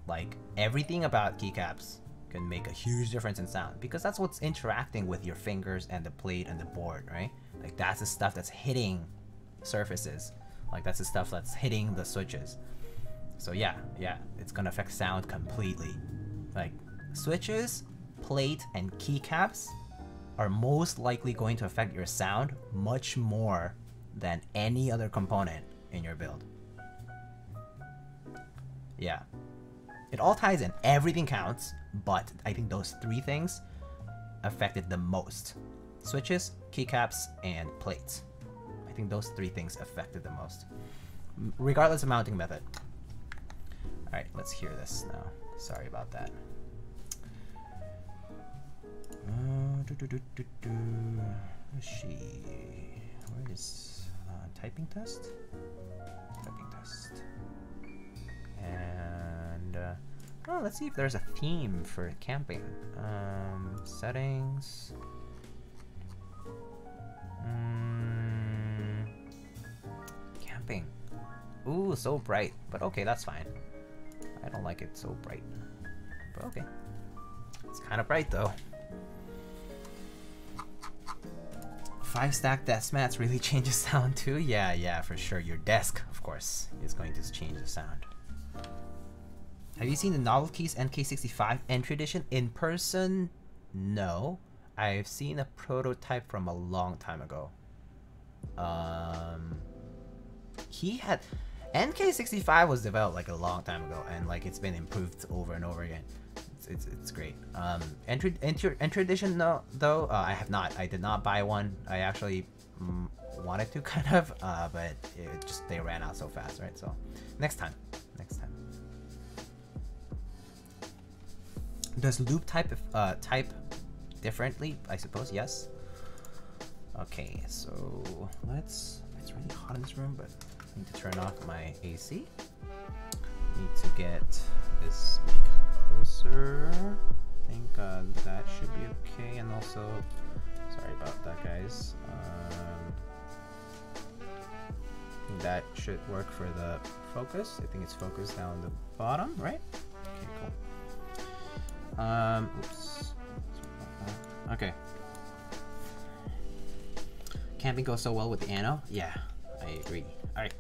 like everything about keycaps can make a huge difference in sound because that's what's interacting with your fingers and the plate and the board, right? Like that's the stuff that's hitting surfaces. Like that's the stuff that's hitting the switches. So yeah, it's gonna affect sound completely. Like switches, plate, and keycaps are most likely going to affect your sound much more than any other component in your build. Yeah. It all ties in. Everything counts, but I think those three things affected the most. Switches, keycaps, and plates. I think those three things affected the most, regardless of mounting method. Alright, let's hear this now. Sorry about that. Let's see. Where is typing test? Typing test. And oh, let's see if there's a theme for camping. Settings. Camping. Ooh, so bright. But okay, that's fine. I don't like it so bright. But okay. It's kind of bright though. 5-stack desk mats really changes sound too? Yeah, for sure. Your desk, of course, is going to change the sound. Have you seen the Novelties NK65 entry edition in person? No. I've seen a prototype from a long time ago. He had... NK65 was developed like a long time ago, and like it's been improved over and over again. It's great. Entry edition though I have not. I did not buy one. I actually wanted to kind of, but it just they ran out so fast, right? So next time. Does Lube type differently? I suppose yes. Okay, so it's really hot in this room, but I need to turn off my AC. Need to get this mic closer. I think that should be okay. And also, sorry about that, guys. I think that should work for the focus. I think it's focused down the bottom, right? Okay, cool. Oops. Okay. Camping goes so well with the Ano. Yeah, I agree. All right.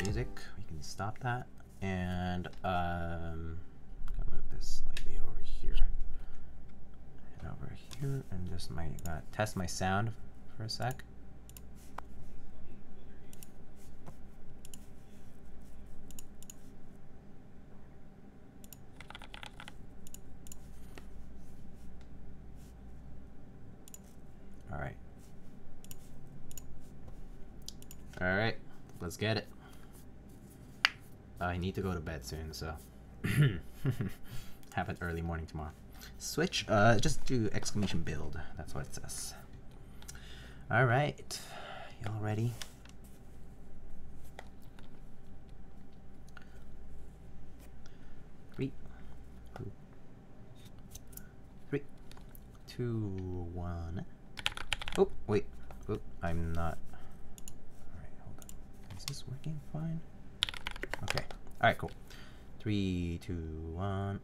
Music. We can stop that. And gonna move this slightly over here and over here, and just test my sound for a sec. All right, let's get it. I need to go to bed soon, so have an early morning tomorrow. Switch, just do exclamation build. That's what it says. All right, y'all ready? Three, 2, 2, 1. Oh, wait. Oh, I'm not. Alright, hold on. Is this working fine? Okay. Alright, cool. 3, 2, 1.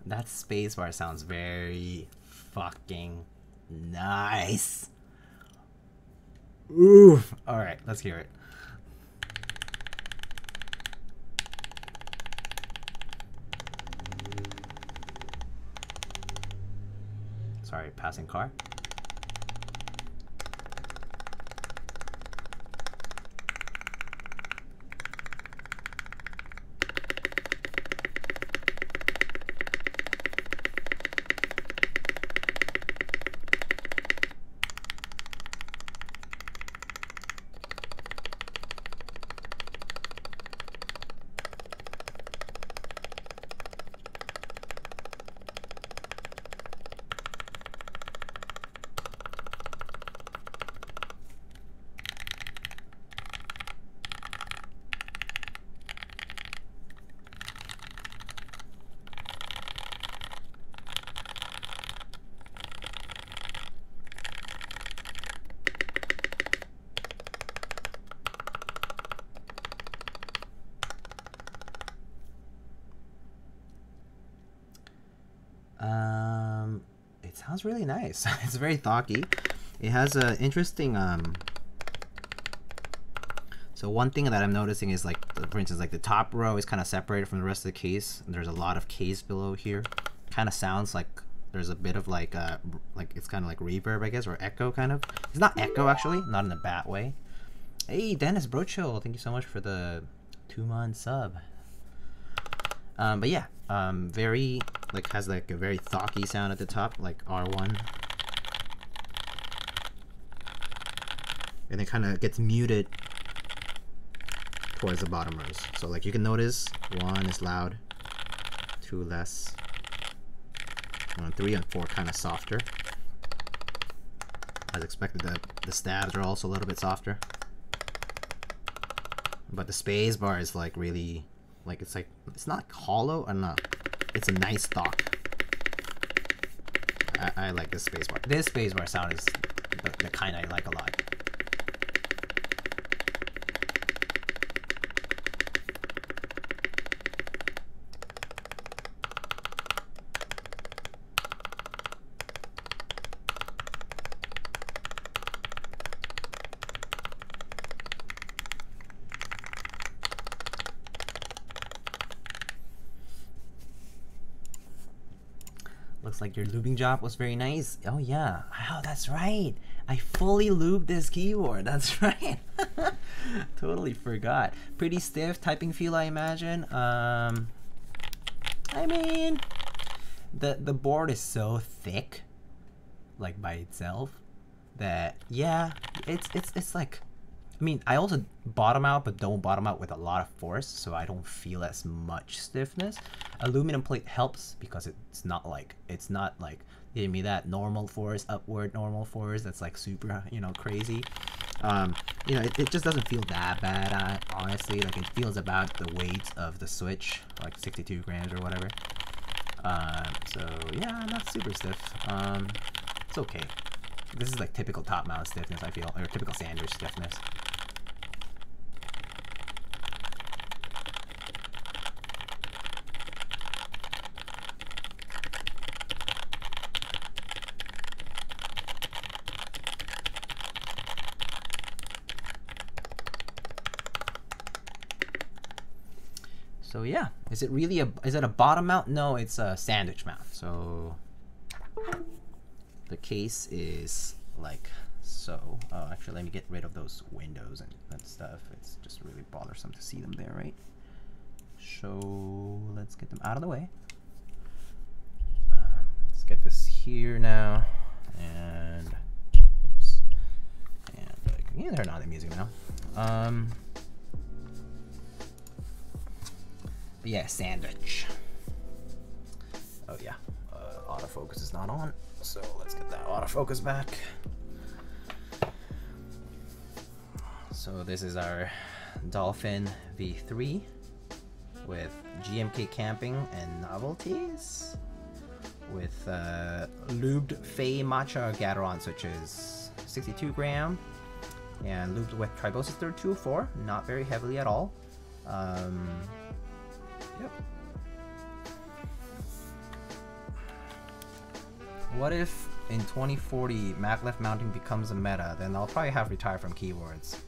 That spacebar sounds very fucking nice. Oof. All right, let's hear it. Sorry, passing car. It sounds really nice. It's very thocky. It has a interesting so one thing that I'm noticing is, like, for instance, like the top row is kind of separated from the rest of the case. There's a lot of case below here. Kind of sounds like there's a bit of like it's kind of like reverb, I guess, or echo kind of. It's not echo actually, not in a bad way. Hey Dennis Brochill, thank you so much for the 2-month sub. But yeah, very, like, has like a very thocky sound at the top, like R1, and it kind of gets muted towards the bottom rows. So like you can notice 1 is loud, 2 less, 3 and 4 kind of softer. As expected, the stabs are also a little bit softer, but the space bar is like really, like, it's not hollow, or not. It's a nice stock. I like this spacebar. This spacebar sound is the kind I like a lot. Looks like your lubing job was very nice. Oh yeah, oh that's right. I fully lubed this keyboard. That's right. Totally forgot. Pretty stiff typing feel, I imagine. I mean, the board is so thick, like by itself, that yeah, it's like, I mean, I also bottom out, but don't bottom out with a lot of force, so I don't feel as much stiffness. Aluminum plate helps because it's not like giving me that normal force, upward normal force that's like super, you know, crazy. You know, it just doesn't feel that bad, honestly. Like, it feels about the weight of the Switch, like 62 grams or whatever. So yeah, not super stiff. It's okay. This is like typical top mount stiffness, I feel, or typical Sanders stiffness. So yeah, is it really is it a bottom mount? No, it's a sandwich mount. So the case is like so. Oh, actually, let me get rid of those windows and stuff. It's just really bothersome to see them there, right? So let's get them out of the way. Let's get this here now, and oops, and yeah, they're not amusing now. But yeah, sandwich. Oh yeah, autofocus is not on, so let's get that autofocus back. So this is our Dolphin V3 with GMK Camping and novelties, with lubed Matcha Gateron switches, 62 gram, and lubed with Tribosys 3204, not very heavily at all. Yep. What if in 2040 maglev mounting becomes a meta? Then I'll probably have retired from keyboards.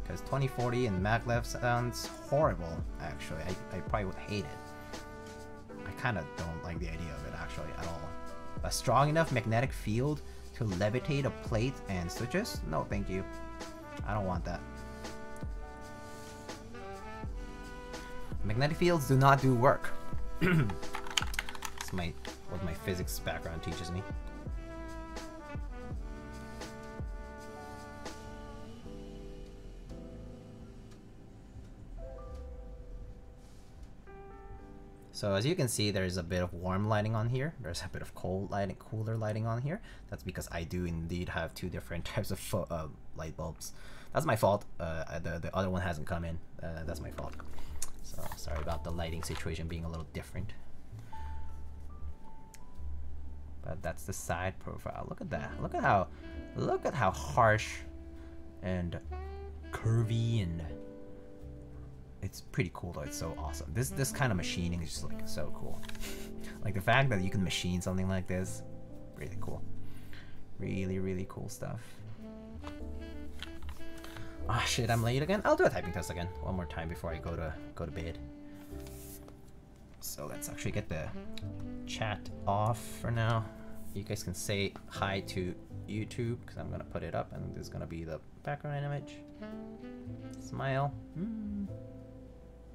Because 2040 and maglev sounds horrible, actually. I probably would hate it. I kind of don't like the idea of it, actually, at all. A strong enough magnetic field to levitate a plate and switches? No, thank you. I don't want that. Magnetic fields do not do work. That's what my physics background teaches me. So as you can see, there's a bit of warm lighting on here. There's a bit of cold lighting, cooler lighting on here. That's because I do indeed have two different types of light bulbs. That's my fault. The other one hasn't come in. That's my fault. So sorry about the lighting situation being a little different. But that's the side profile. Look at that. Look at how harsh and curvy, and it's pretty cool though. It's so awesome. This kind of machining is just like so cool. Like the fact that you can machine something like this, really cool. Really, really cool stuff. Ah, shit, I'm late again. I'll do a typing test again one more time before I go to bed. So let's actually get the chat off for now. You guys can say hi to YouTube because I'm gonna put it up, and this is gonna be the background image. Smile.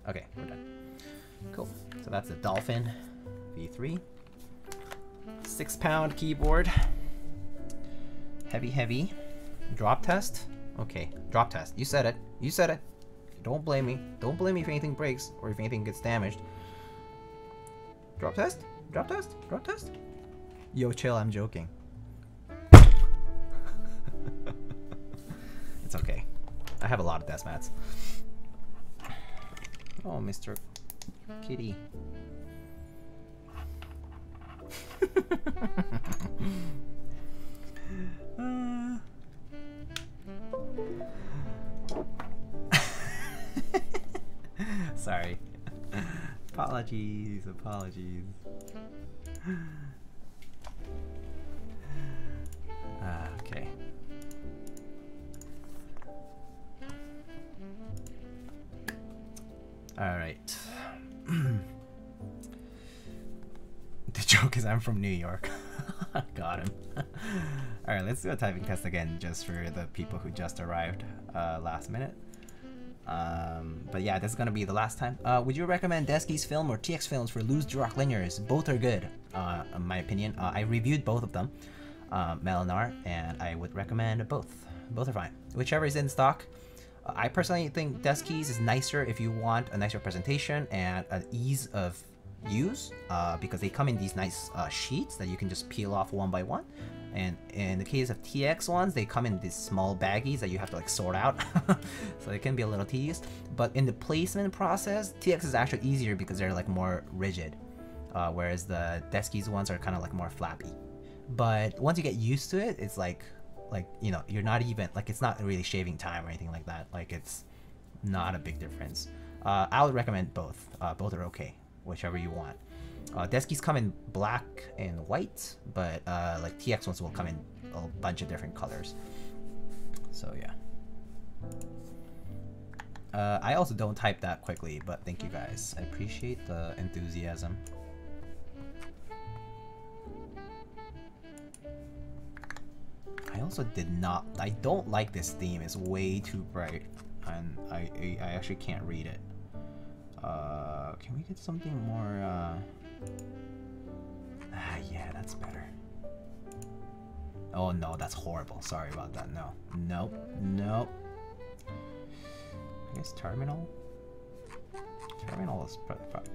Okay, we're done. Cool. So that's the Dolphin V3. 6-pound keyboard. Heavy. Drop test. Okay, drop test. You said it. You said it. Don't blame me. Don't blame me if anything breaks or if anything gets damaged. Drop test? Drop test? Drop test? Yo, chill, I'm joking. It's okay. I have a lot of desk mats. Oh, Mr. Kitty. Sorry. Apologies. Okay. Alright. The joke is I'm from New York. Got him. Alright, let's do a typing test again just for the people who just arrived last minute. But yeah, this is gonna be the last time. Would you recommend Desky's film or TX films for loose Duroc linears? Both are good, in my opinion. I reviewed both of them, Melinar, and I would recommend both. Both are fine. Whichever is in stock. I personally think Desky's is nicer if you want a nicer presentation and an ease of use, because they come in these nice sheets that you can just peel off one by one. And in the case of TX ones, they come in these small baggies that you have to like sort out. So it can be a little tedious. But in the placement process, TX is actually easier because they're like more rigid. Whereas the Desky's ones are kind of like more flappy. But once you get used to it, it's like, you know, you're not even, like, it's not really shaving time or anything like that. Like, it's not a big difference. I would recommend both. Both are okay, whichever you want. Desky's come in black and white, but like TX ones will come in a bunch of different colors. So yeah. I also don't type that quickly, but thank you guys. I appreciate the enthusiasm. I also I don't like this theme. It's way too bright, and I actually can't read it. Can we get something more, yeah, that's better. Oh no, that's horrible. Sorry about that. No. Nope. Nope. I guess terminal? Terminal is probably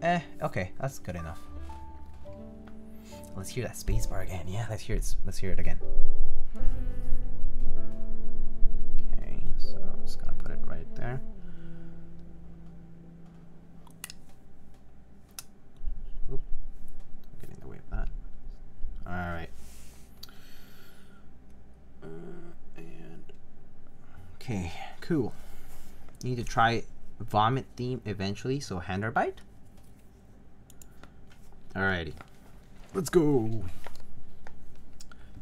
better. Okay, that's good enough. Let's hear that spacebar again. Yeah, let's hear it again. Okay, so I'm just gonna put it right there. Oop, getting in the way of that. Alright. And okay, cool. Need to try vomit theme eventually, so hander bite. Alrighty. Let's go.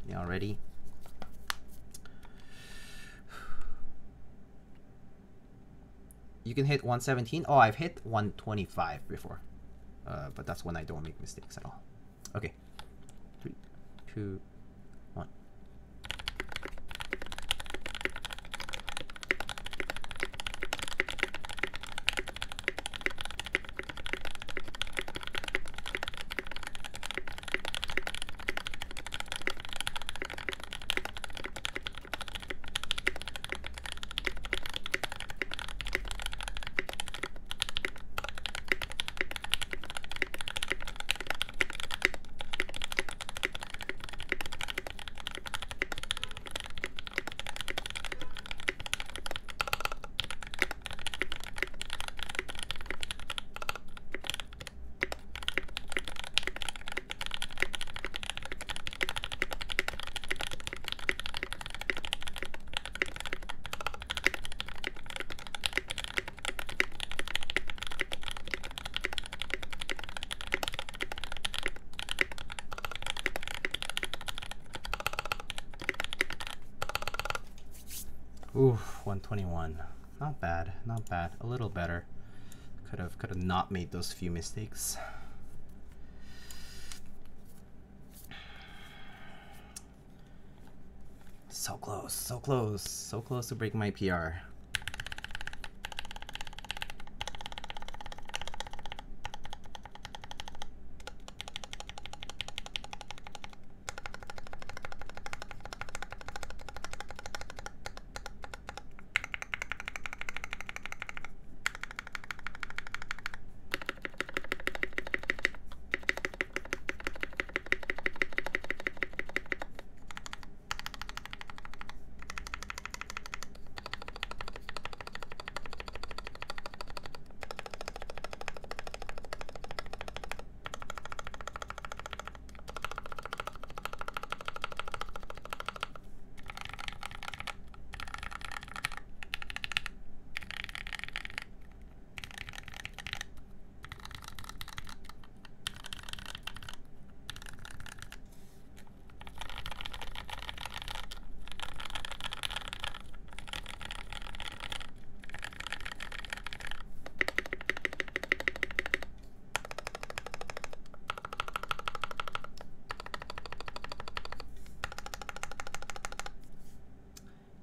Y'all ready? You can hit 117. Oh, I've hit 125 before. But that's when I don't make mistakes at all. Okay. 3, 2, 1. Oof, 121. Not bad, not bad. A little better. Could have not made those few mistakes. So close, so close, so close to breaking my PR.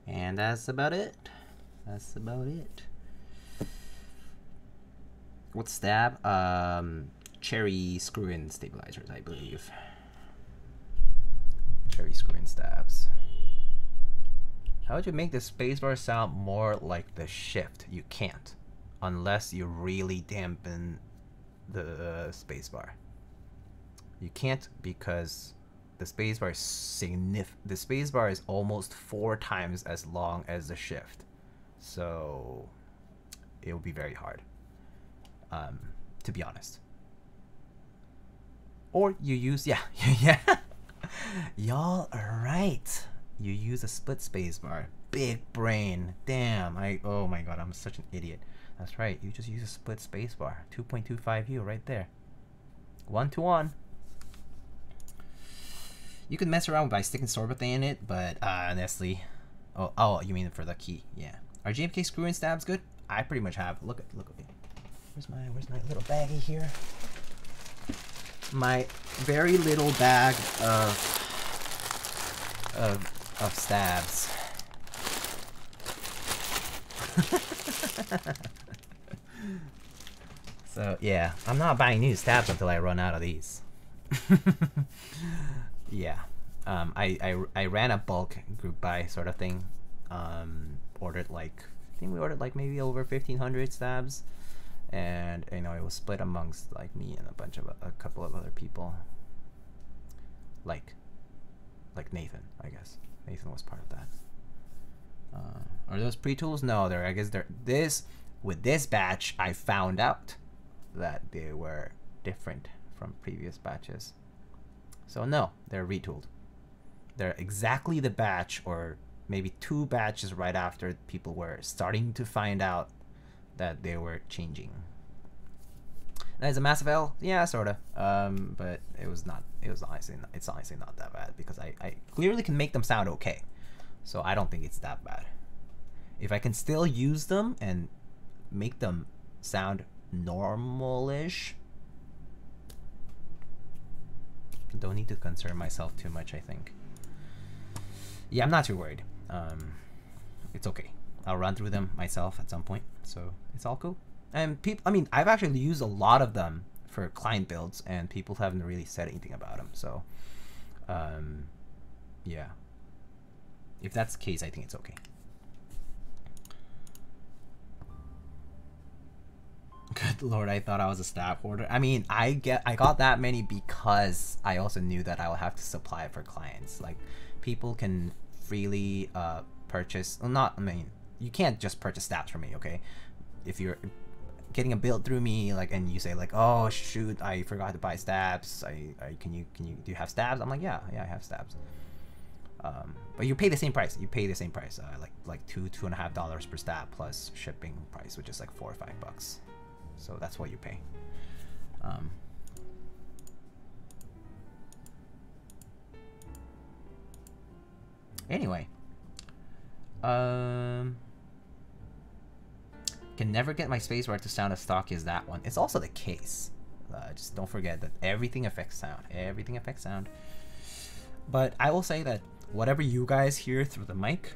And that's about it. That's about it. What stab? Cherry screw-in stabilizers, I believe. Cherry screw-in stabs. How would you make the spacebar sound more like the shift? You can't, unless you really dampen the spacebar. You can't because the spacebar is the spacebar is almost 4 times as long as the shift, so it will be very hard, to be honest. Or you use yeah. Y'all are right. You use a split spacebar. Big brain. Damn. Oh my god, I'm such an idiot. That's right. You just use a split spacebar. 2.25U right there. 1-to-1. You can mess around by sticking sorbate in it, but honestly, oh, you mean for the key? Yeah. Are GMK screw-in stabs good? I pretty much have. Look at it. Where's my little baggie here? My very little bag of stabs. So yeah, I'm not buying new stabs until I run out of these. Yeah, I ran a bulk group buy sort of thing. Ordered like, I think we ordered like maybe over 1,500 stabs, and you know, it was split amongst like me and a couple of other people. Like Nathan, I guess. Nathan was part of that. Are those pre-tools? No, I guess they're with this batch. I found out that they were different from previous batches. So no, they're retooled. They're exactly the batch, or maybe 2 batches right after people were starting to find out that they were changing. That is a massive L, yeah, sorta. But it's honestly not that bad, because I clearly can make them sound okay. So I don't think it's that bad. If I can still use them and make them sound normal-ish, don't need to concern myself too much, I think. Yeah, I'm not too worried. It's okay. I'll run through them myself at some point, so it's all cool. And I mean, I've actually used a lot of them for client builds, and people haven't really said anything about them. So, yeah. If that's the case, I think it's okay. Good lord, I thought I was a stab hoarder. I mean, I got that many because I also knew that I would have to supply it for clients. Like, people can freely purchase. Well, not, I mean, you can't just purchase stabs from me, okay? If you're getting a build through me, like, and you say like, oh shoot, I forgot to buy stabs. Do you have stabs? I'm like, yeah, I have stabs. But you pay the same price. You pay the same price, like $2.50 per stab plus shipping price, which is like $4 or $5. So that's what you pay. Anyway, can never get my space where to sound as stock is that one. It's also the case. Just don't forget that everything affects sound. Everything affects sound. But I will say that whatever you guys hear through the mic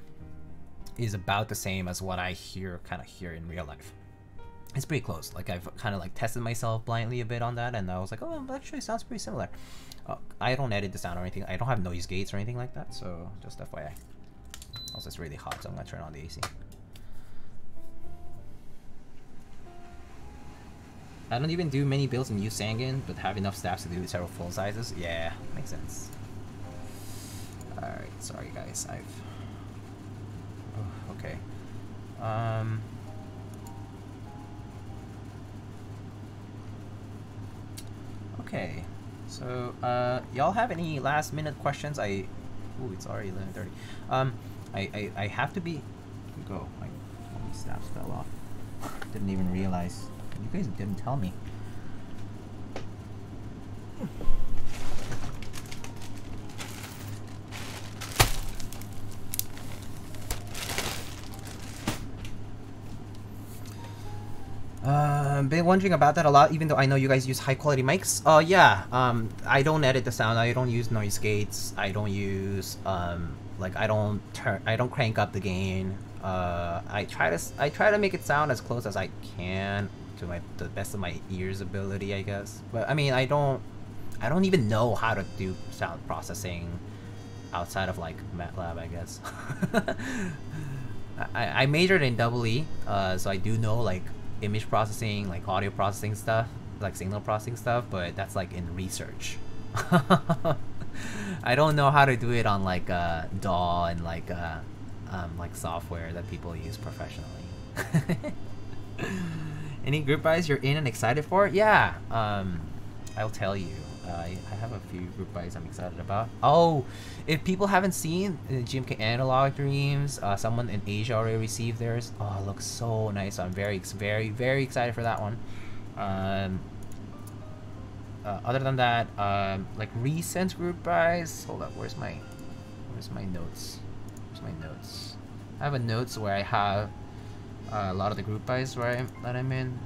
is about the same as what I kind of hear in real life. It's pretty close. Like, I've kind of like tested myself blindly a bit on that, and I was like, oh, it actually sounds pretty similar. I don't edit the sound or anything. I don't have noise gates or anything like that, so just FYI. Also, it's really hot, so I'm gonna turn on the AC. I don't even do many builds and use Sanguine, but have enough stabs to do several full sizes. Yeah, makes sense. Alright, sorry guys, oh, okay. Okay, so y'all have any last minute questions? Ooh, it's already 11:30. I have to be go. All these stabs fell off. Didn't even realize. You guys didn't tell me. Been wondering about that a lot, even though I know you guys use high quality mics. Yeah, I don't edit the sound. I don't use noise gates. I don't use like I don't crank up the gain. I try to make it sound as close as I can to the best of my ear's ability, I guess. But I mean, I don't even know how to do sound processing outside of like MATLAB, I guess. I majored in EE, so I do know like image processing, like audio processing stuff, like signal processing stuff, but that's like in research. I don't know how to do it on like DAW and like software that people use professionally. Any group buys you're in and excited for? Yeah, I'll tell you. I have a few group buys I'm excited about. Oh, if people haven't seen GMK Analog Dreams, someone in Asia already received theirs. Oh, it looks so nice. I'm very excited for that one. Other than that, like recent group buys. Hold up, where's my notes? Where's my notes? I have a notes where I have a lot of the group buys that I'm in.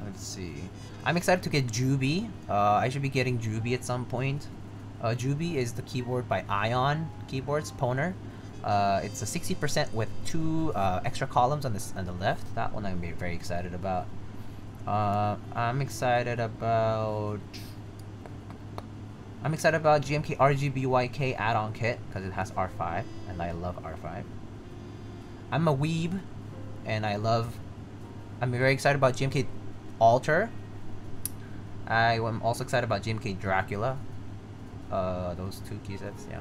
Let's see. I'm excited to get Juby. I should be getting Juby at some point. Juby is the keyboard by Ion Keyboards, Poner. It's a 60% with 2 extra columns on the left. That one I'm very excited about. I'm excited about GMK RGBYK add-on kit because it has R5 and I love R5. I'm a weeb and I'm very excited about GMK Alter. I am also excited about GMK Dracula. Those 2 key sets, yeah.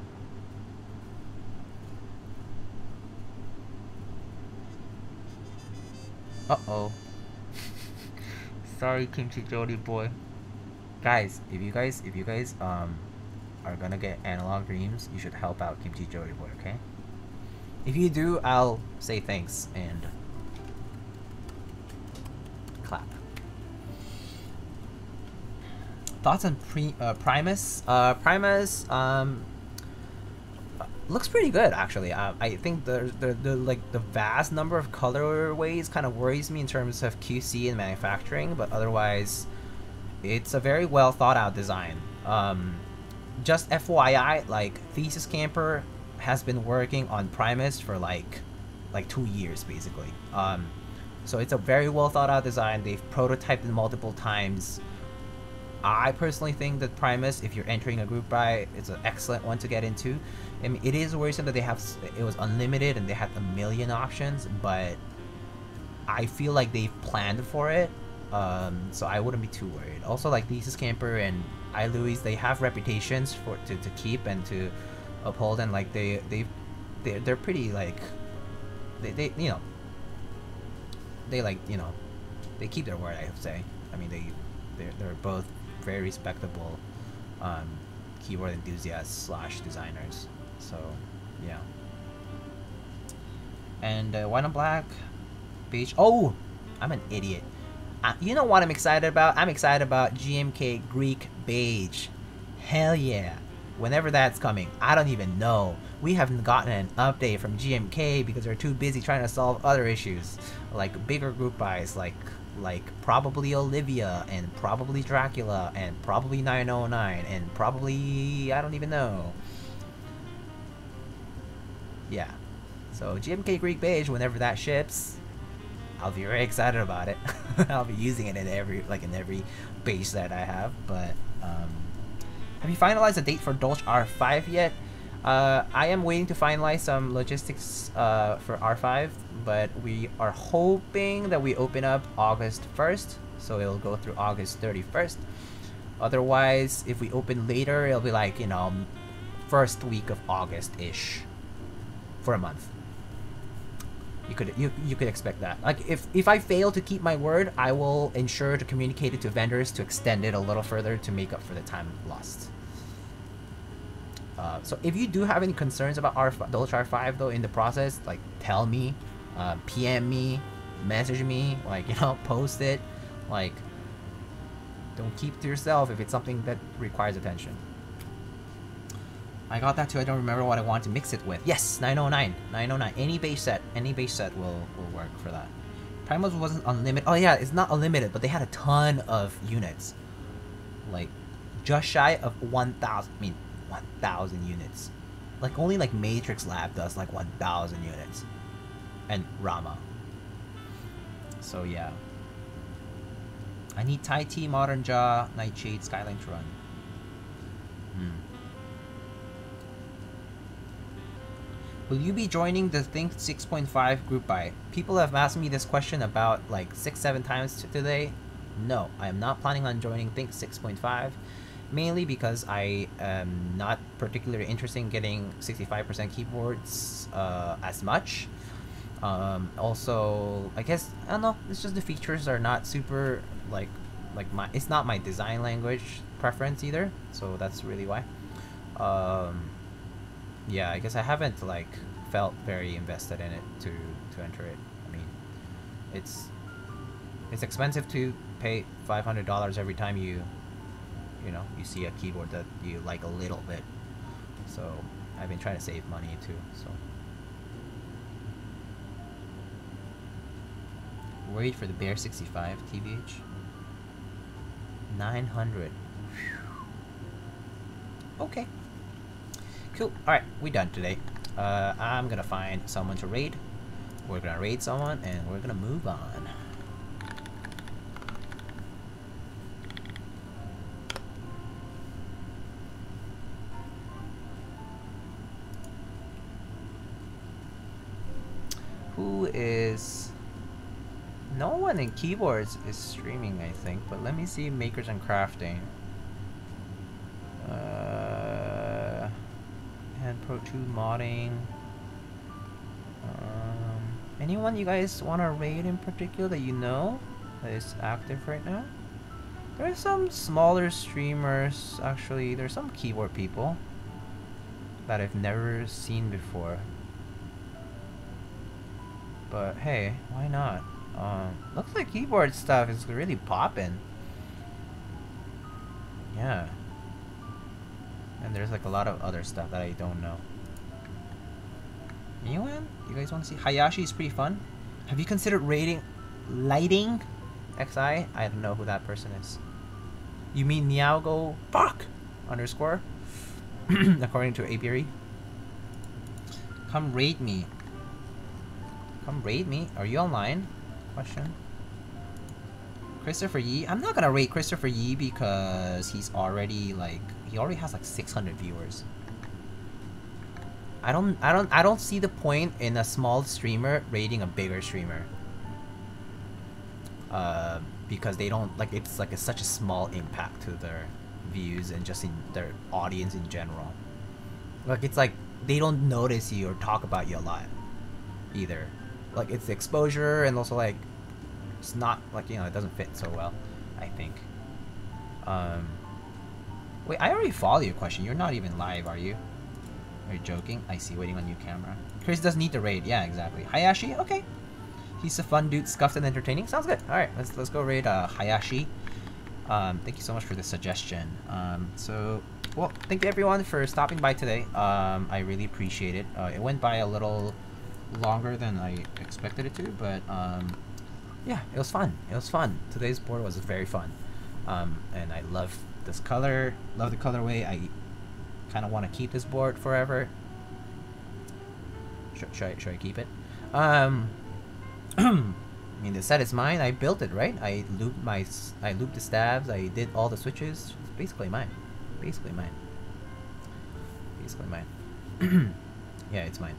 Uh-oh. Sorry, Kimchi Jody boy. Guys, if you guys are gonna get analog dreams, you should help out Kimchi Jody boy, okay? If you do, I'll say thanks and clap. Thoughts on Primus? Primus looks pretty good actually. I think the vast number of colorways kind of worries me in terms of QC and manufacturing, but otherwise it's a very well thought out design. Just FYI, like Thesis Camper has been working on Primus for like 2 years basically. So it's a very well thought out design. They've prototyped it multiple times. I personally think that Primus, if you're entering a group buy, it's an excellent one to get into. I mean, it is worrisome that it was unlimited and they had 1,000,000 options, but I feel like they've planned for it, so I wouldn't be too worried. Also, like Thesis Camper and iLouis, they have reputations to keep and to uphold, and like they're pretty like they you know they like you know they keep their word, I would say. I mean they're both very respectable keyboard enthusiasts / designers. So yeah. And white on black, beige. Oh, I'm an idiot. You know what I'm excited about? I'm excited about GMK Greek beige. Hell yeah. Whenever that's coming, I don't even know. We haven't gotten an update from GMK because they're too busy trying to solve other issues, like bigger group buys, like probably Olivia and probably Dracula and probably 909 and probably I don't even know. Yeah. So GMK Greek beige, whenever that ships, I'll be very excited about it. I'll be using it in every beige set I have. But have you finalized a date for Dolch R5 yet? I am waiting to finalize some logistics for R5, but we are hoping that we open up August 1st, so it'll go through August 31st. Otherwise, if we open later, it'll be like, you know, first week of August-ish for a month. You could expect that. Like if I fail to keep my word, I will ensure to communicate it to vendors to extend it a little further to make up for the time lost. So if you do have any concerns about Dolch R5 though in the process, like tell me, PM me, message me, like, you know, post it. Like, don't keep it to yourself if it's something that requires attention. I got that too. I don't remember what I want to mix it with. Yes, 909. 909. Any beige set will work for that. Primus wasn't unlimited. Oh yeah, it's not unlimited, but they had a ton of units. Like, just shy of 1,000. I mean, 1,000 units. Like, only like Matrix Lab does like 1,000 units. And Rama. So yeah. I need Tai T, Modern Jaw, Nightshade, Skyline to run. Will you be joining the Think 6.5 group buy? People have asked me this question about like 6-7 times today. No, I am not planning on joining Think 6.5. Mainly because I am not particularly interested in getting 65% keyboards as much. Also, I guess, I don't know, it's just the features are not super, it's not my design language preference either, so that's really why. Yeah, I guess I haven't, like, felt very invested in it to enter it. I mean, it's expensive to pay $500 every time you see a keyboard that you like a little bit. So I've been trying to save money too. So Wait for the Bear 65 TBH. 900. Okay. Cool. Alright, we done today. I'm gonna find someone to raid. We're gonna raid someone and we're gonna move on. Who is... No one in keyboards is streaming, I think, but let me see Makers and Crafting. And Pro 2 modding. Anyone you guys want to raid in particular that you know that is active right now? There's some smaller streamers, actually. There's some keyboard people that I've never seen before. But hey, why not? Looks like keyboard stuff is really popping. Yeah. And there's like a lot of other stuff that I don't know. Anyone? You guys want to see? Hayashi is pretty fun. Have you considered raiding Lighting XI? I don't know who that person is. You mean Niago fuck underscore? According to Apiary. Come raid me. Come raid me. Are you online? Question. Christopher Yee. I'm not gonna raid Christopher Yee because he's already like he already has like 600 viewers. I don't see the point in a small streamer raiding a bigger streamer. Because they don't like it's such a small impact to their views and just in their audience in general. Like it's like they don't notice you or talk about you a lot either. Like it's the exposure and also like it's not like, you know, it doesn't fit so well, I think. Wait, I already follow your question. You're not even live, are you? Are you joking? I see, waiting on new camera. Chris does need to raid. Yeah, exactly. Hayashi, okay. He's a fun dude, scuffed and entertaining. Sounds good. Alright, let's go raid Hayashi. Thank you so much for the suggestion. Well, thank you everyone for stopping by today. I really appreciate it. It went by a little longer than I expected it to, but yeah, it was fun. It was fun. Today's board was very fun. And I love this color, love the colorway. I kind of want to keep this board forever. Should I keep it? I mean, the set is mine. I built it, right? I lubed the stabs. I did all the switches. It's basically mine. Basically mine. Basically mine. Yeah, it's mine.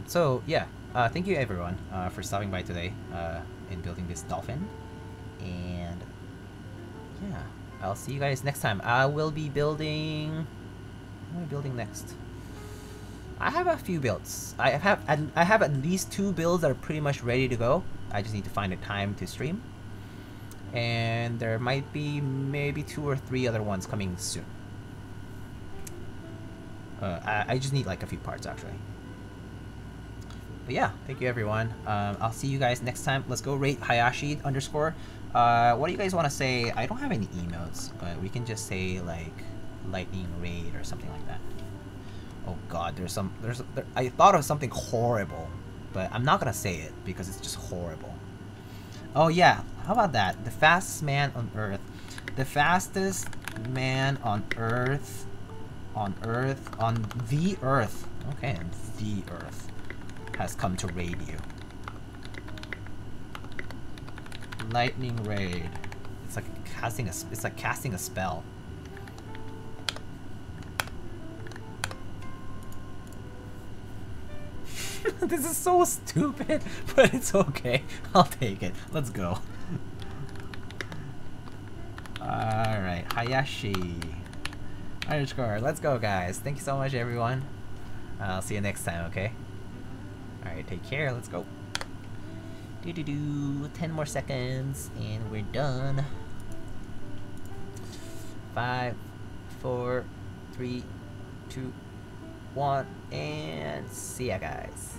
So yeah, thank you everyone for stopping by today in building this Dolphin, and yeah, I'll see you guys next time. I will be building. What am I building next? I have a few builds. I have at least 2 builds that are pretty much ready to go. I just need to find a time to stream, and there might be maybe 2 or 3 other ones coming soon. I just need like a few parts actually. But yeah, thank you everyone. I'll see you guys next time. Let's go rate Hayashi underscore. What do you guys want to say? I don't have any emotes, but we can just say like lightning raid or something like that. Oh god, I thought of something horrible, but I'm not gonna say it because it's just horrible. Oh yeah, how about that? The fastest man on Earth. The fastest man on Earth. On the Earth. Okay, on the Earth. Has come to raid you. Lightning raid. It's like casting a spell. This is so stupid, but it's okay. I'll take it. Let's go. Alright, Hayashi underscore. Let's go, guys. Thank you so much, everyone. I'll see you next time, okay? Alright, take care. Let's go. 10 more seconds, and we're done. 5, 4, 3, 2, 1, and see ya, guys.